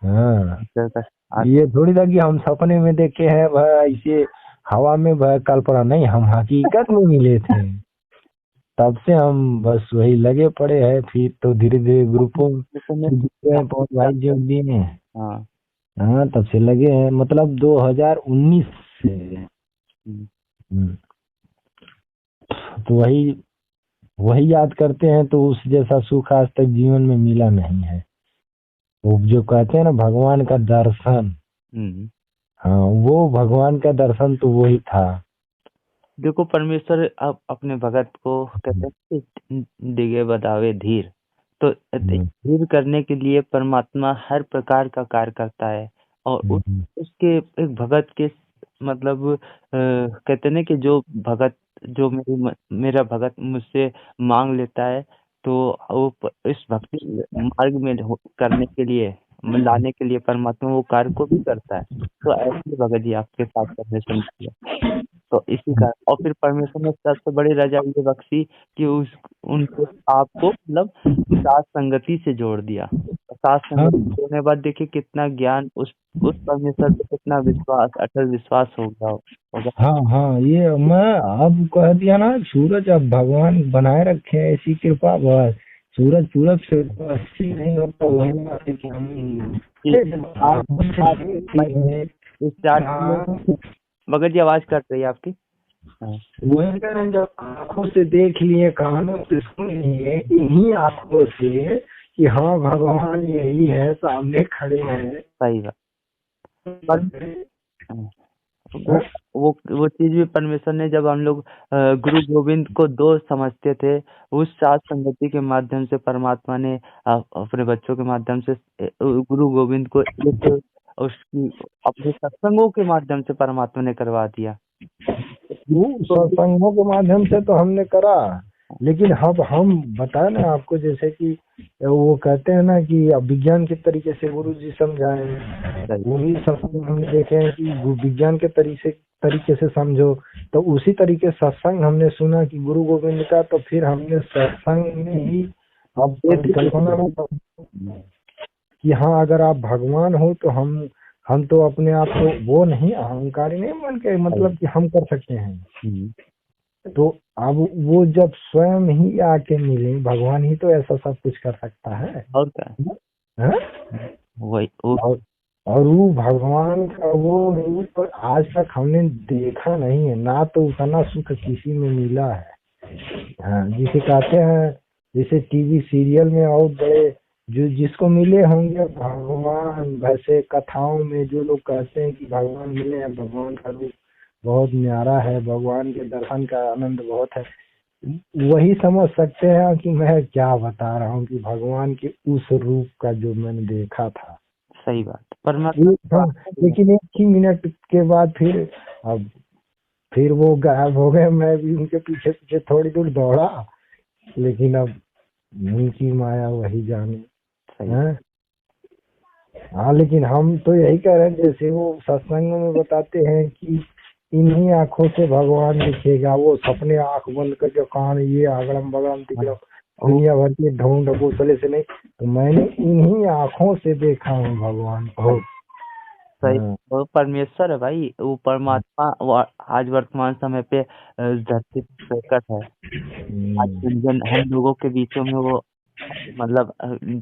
हाँ, सर सर। ये थोड़ी था कि हम सपने में देखे हैं वह ऐसे हवा में वह कल्पना नहीं, हम हकीकत में मिले थे। तब से हम बस वही लगे पड़े हैं, फिर तो धीरे धीरे ग्रुपों से जुड़ गए, पवन भाई जोड़ दिए। हाँ। हाँ, तब से लगे हैं, मतलब 2019 से। हम्म, हम्म, तो वही वही याद करते हैं, तो उस जैसा सुख आज तक जीवन में मिला नहीं है। वो जो कहते हैं ना भगवान का दर्शन, हम्म। हाँ वो भगवान का दर्शन तो वही था। देखो परमेश्वर अब अपने भगत को कहते हैं कि डिगे बदावे धीर। तो हम्म, धीर करने के लिए परमात्मा हर प्रकार का कार्य करता है। और हम्म, उसके एक भगत के मतलब कहते हैं ना कि जो भगत जो मेरा भगत मुझसे मांग लेता है, तो वो इस भक्ति मार्ग में करने के लिए लाने के लिए परमात्मा वो कार्य को भी करता है। तो ऐसे भगत जी आपके साथ परमेश्वर ने किया। तो इसी का और फिर परमेश्वर ने सबसे बड़ी रजा ये बख्शी कि उस उनको आपको मतलब साथ संगति से जोड़ दिया। साथ हाँ संगति जोड़ने के बाद देखिए कितना ज्ञान उस परमेश्वर पे कितना विश्वास, अटल विश्वास होगा। हाँ हाँ, ये मैं अब कह दिया ना, सूरज अब भगवान बनाए रखे हैं ऐसी कृपा, बस सूरज पूरब से तो अच्छी नहीं होता, वही बात है कि हम कि आप आँखों से आप देख भाई लिए हैं। स्टार्ट में हाँ, मगर जी आवाज कट रही है आपकी। हाँ वही कह रहे हैं, जब आंखों से देख लिए, कानों से सुन लिए, इन्हीं आंखों से कि हाँ भगवान यही है, सामने खड़े हैं। सही बात। पर हाँ, वो चीज भी परमेश्वर ने जब हम लोग गुरु गोविंद को दोस्त समझते थे, उस साथ संगति के माध्यम से परमात्मा ने अपने बच्चों के माध्यम से गुरु गोविंद को एक उसकी अपने सत्संगों के माध्यम से परमात्मा ने करवा दिया। वो तो सत्संगों के माध्यम से तो हमने करा, लेकिन अब हम बताए ना आपको, जैसे कि वो कहते हैं ना कि अब विज्ञान के तरीके से गुरु जी समझाए, सही। वो भी सत्संग हमने देखे हैं कि विज्ञान के तरीके से समझो। तो उसी तरीके सत्संग हमने सुना कि गुरु गोविंद का, तो फिर हमने सत्संग में ही अब परिकल्पना में कि हाँ, अगर आप भगवान हो तो हम तो अपने आप को वो नहीं, अहंकारी नहीं मान के, मतलब कि हम कर सकते हैं। तो अब वो जब स्वयं ही आके मिले, भगवान ही तो ऐसा सब कुछ कर सकता है। और क्या। हाँ? वही वो और वो भगवान का वो रूप तो आज तक हमने देखा नहीं है ना, तो उतना सुख किसी में मिला है। हाँ, जिसे कहते हैं, जैसे टीवी सीरियल में और बड़े जो जिसको मिले होंगे भगवान, वैसे कथाओं में जो लोग कहते हैं कि भगवान मिले हैं, भगवान का रूप बहुत न्यारा है, भगवान के दर्शन का आनंद बहुत है, वही समझ सकते हैं कि मैं क्या बता रहा हूँ कि भगवान के उस रूप का जो मैंने देखा था। सही बात, परमात्मा की हाँ, बात है। लेकिन एक ही मिनट के बाद अब फिर वो गायब हो गए। मैं भी उनके पीछे पीछे थोड़ी दूर दौड़ा, लेकिन अब उनकी माया वही जाने। सही। हैं? हाँ, लेकिन हम तो यही कह रहे हैं, जैसे वो सत्संग में बताते हैं कि इन्हीं आंखों से भगवान दिखेगा, वो सपने आंख बंद करके कान ये अगड़म बगड़म तिगड़म ओ, दुनिया भर के ढोंग ढकोसले से नहीं, तो मैंने इन्हीं आंखों से देखा हूँ भगवान को। सही। हाँ। वो परमेश्वर है भाई, वो परमात्मा वो आज वर्तमान समय पे धरती पे प्रकट है। आज हम्म, जन हम लोगों के बीचों में वो मतलब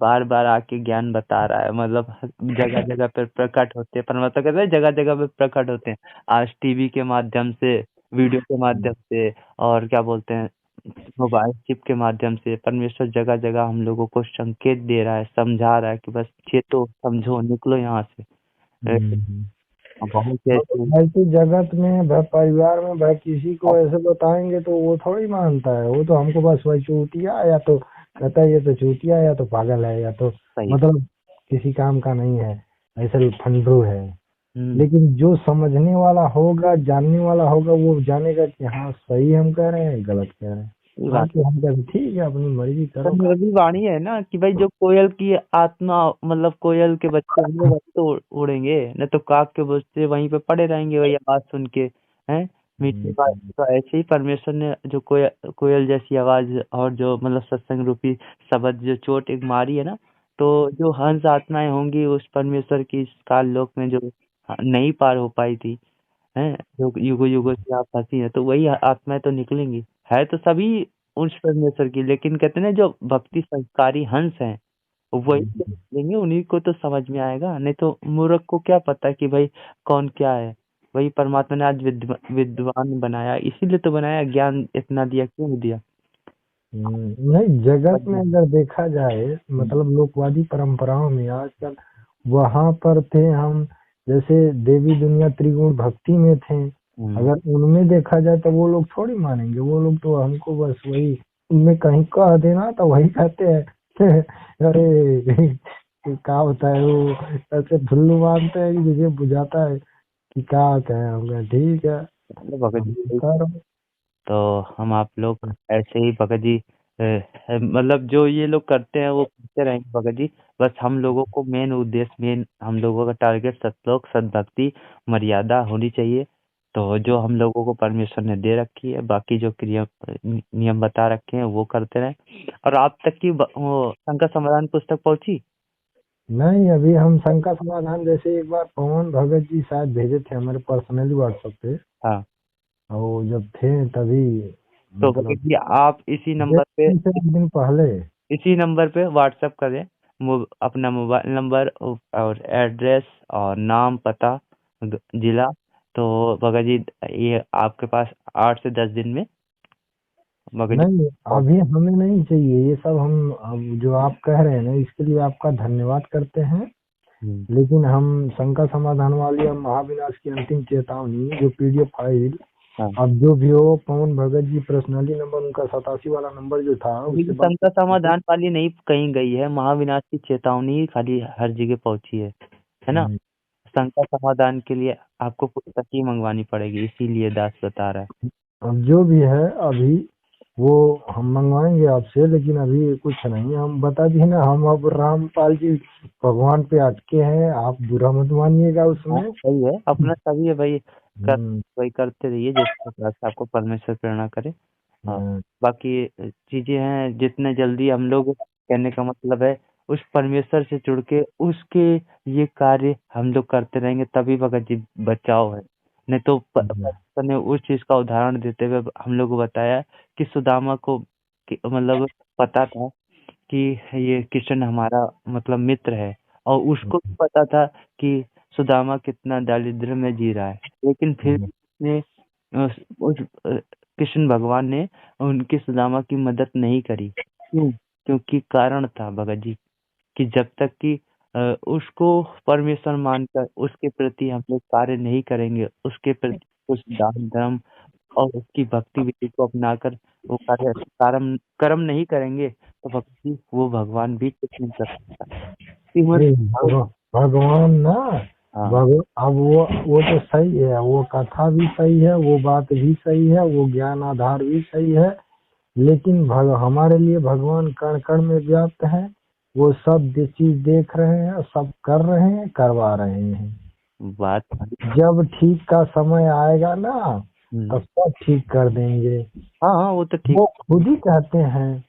बार बार आके ज्ञान बता रहा है, मतलब जगह जगह पे प्रकट होते हैं, परमात्मा कहते हैं जगह जगह पे प्रकट होते हैं। आज टीवी के माध्यम से, वीडियो के माध्यम से, और क्या बोलते हैं, मोबाइल चिप के माध्यम से परमेश्वर जगह जगह हम लोगों को संकेत दे रहा है, समझा रहा है कि बस चेतो, समझो, निकलो यहाँ से। हम्म। बहुत से ऐसे। ऐसे जगत में भाई, परिवार में भाई, किसी को ऐसे बताएंगे तो वो थोड़ी मानता है। वो तो हमको बस वही चूतिया, या तो कहता है ये तो चूतिया, या तो पागल है, या तो सही। मतलब किसी काम का नहीं है, ऐसे फंडरू है। हम्म। लेकिन जो समझने वाला होगा, जानने वाला होगा, वो जानेगा कि हाँ, सही हम कह रहे हैं, गलत कह रहे हैं। ये हाँ, बात तो हम कहते ठीक है, अपनी मर्जी तो करो का। मेरी वाणी है ना कि भाई जो कोयल की आत्मा, मतलब कोयल के बच्चे होंगे वही तो उड़ेंगे, न तो काक के बच्चे वहीं पे पड़े रहेंगे वही आवाज सुन के। हैं, मीठी बात। हम्म, तो ऐसे ही परमेश्वर ने जो कोयल जैसी आवाज और जो मतलब सत्संग रूपी शब्द जो चोट एक मारी है ना, तो जो हंस आत्माएं होंगी उस परमेश्वर की इस काल लोक में जो नहीं पार हो पाई थी, हैं, जो युगो युगो से आप फंसी है, तो वही आत्माएं तो निकलेंगी। है तो सभी उस परमेश्वर की, लेकिन कहते हैं ना जो भक्ति संस्कारी हंस हैं वही तो हम्म, निकलेंगे, उन्हीं को तो समझ में आएगा, नहीं तो मूर्ख को क्या पता कि भाई कौन क्या है। वही परमात्मा ने आज विद्वान बनाया, इसीलिए तो बनाया, ज्ञान इतना दिया, क्यों दिया। नहीं, जगत में हम्म। अगर देखा जाए, मतलब लोकवादी परंपराओं में आजकल वहां पर थे हम, जैसे देवी दुनिया त्रिगुण भक्ति में थे। हम्म। अगर उनमें देखा जाए तो वो लोग थोड़ी मानेंगे। वो लोग तो हमको बस वही, उनमें कहीं कह देना तो वही कहते हैं अरे क्या होता है वो, ऐसे फुल्लू मानते हैं कि मुझे बुझाता है कि क्या कहें। हम कहें, ठीक है, चलो भगत हम जी, कह रहे तो हम आप लोग ऐसे ही भगत जी मतलब जो ये लोग करते हैं वो करते रहेंगे भगत जी। बस हम लोगों को मेन उद्देश्य, मेन हम लोगों का टारगेट सतलोक, सद्भक्ति, मर्यादा होनी चाहिए। तो जो हम लोगों को परमिशन ने दे रखी है, बाकी जो क्रिया नियम बता रखे हैं वो करते रहें। और आप तक की वो शंकर समाधान पुस्तक पहुंची? नहीं, अभी हम शंका समाधान जैसे एक बार पवन भगत जी शायद भेजे थे हमारे पर्सनली व्हाट्सएप पे, हाँ। और वो जब थे तभी, तो मतलब भगत जी आप एक दिन पहले। इसी नंबर पे व्हाट्सएप करें, अपना मोबाइल नंबर और एड्रेस और नाम पता, जिला। तो भगत जी ये आपके पास 8 से 10 दिन में भगत जी नहीं, पहुंच। अभी हमें नहीं चाहिए ये सब। हम अब जो आप कह रहे हैं ना, इसके लिए आपका धन्यवाद करते हैं। हम्म। लेकिन हम शंका समाधान वाली और महाविनाश की अंतिम चेतावनी जो पीडीएफ फाइल, हाँ, अब जो भी हो, पवन भगत जी पर्सनली नंबर उनका 87 वाला नंबर जो था, ये उससे बात शंका समाधान वाली नहीं कहीं गई है, महाविनाश की चेतावनी ही खाली हर जगह पहुंची है ना। हम्म, शंका समाधान के लिए आपको पुस्तक ही मंगवानी पड़ेगी, इसीलिए दास बता रहा है। अब जो भी है, अभी वो हम मंगवाएंगे आपसे, लेकिन अभी कुछ नहीं। हम बता दिए ना, हम अब रामपाल जी भगवान पे अटके हैं, आप बुरा मत मानिएगा हाँ उसमें। सही है, अपना सही है भाई। कर हम्म, वही करते रहिए जिस प्रकार से आपको परमेश्वर प्रेरणा करे। हाँ, हम्म, बाकी चीजें हैं, जितने जल्दी हम लोग, कहने का मतलब है, उस परमेश्वर से जुड़ के उसके ये कार्य हम लोग करते रहेंगे, तभी भगत जी बचाव है। नहीं तो परमेश्वर ने उस चीज का उदाहरण देते हुए हम लोग को बताया कि सुदामा को मतलब पता था कि ये किशन हमारा मतलब मित्र है, और उसको भी पता था कि सुदामा कितना दारिद्र्य में जी रहा है, लेकिन फिर हम्म, भी उसने कृष्ण भगवान ने उनकी सुदामा की मदद नहीं करी। क्यों? क्योंकि कारण था भगत जी कि जब तक कि उसको परमेश्वर मानकर उसके प्रति हम लोग कार्य नहीं करेंगे, उसके प्रति कुछ दान धर्म और उसकी भक्ति विधि को अपनाकर वो कार्य कर्म कर्म नहीं करेंगे, तो भक्ति वो भगवान भी कुछ नहीं कर सकता। श्रीमद् नहीं, भागवत। भगवान ना, हाँ अब वो तो सही है, वो कथा भी सही है, वो बात भी सही है, वो ज्ञान आधार भी सही है। लेकिन हमारे लिए भगवान कण कण में व्याप्त है। वो सब चीज देख रहे हैं, सब कर रहे हैं, करवा रहे हैं। बात। जब ठीक का समय आएगा ना, हम्म। तब सब ठीक कर देंगे। हाँ हाँ, वो तो ठीक। वो खुद ही कहते हैं।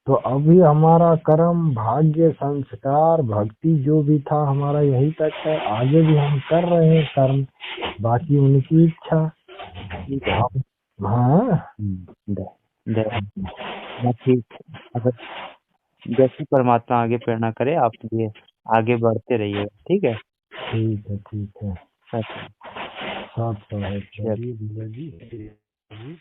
तो अभी हमारा कर्म, भाग्य, संस्कार, भक्ति जो भी था हमारा यही तक है। आगे भी हम कर रहे हैं कर्म, बाकी उनकी इच्छा। ठीक है। हाँ, दे, दे, हाँ, ठीक। अगर जैसी परमात्मा आगे प्रेरणा करे, आप ये आगे बढ़ते रहिए, ठीक है। ठीक है, ठीक है। सच। साथ है, जय चलिए भैया जी।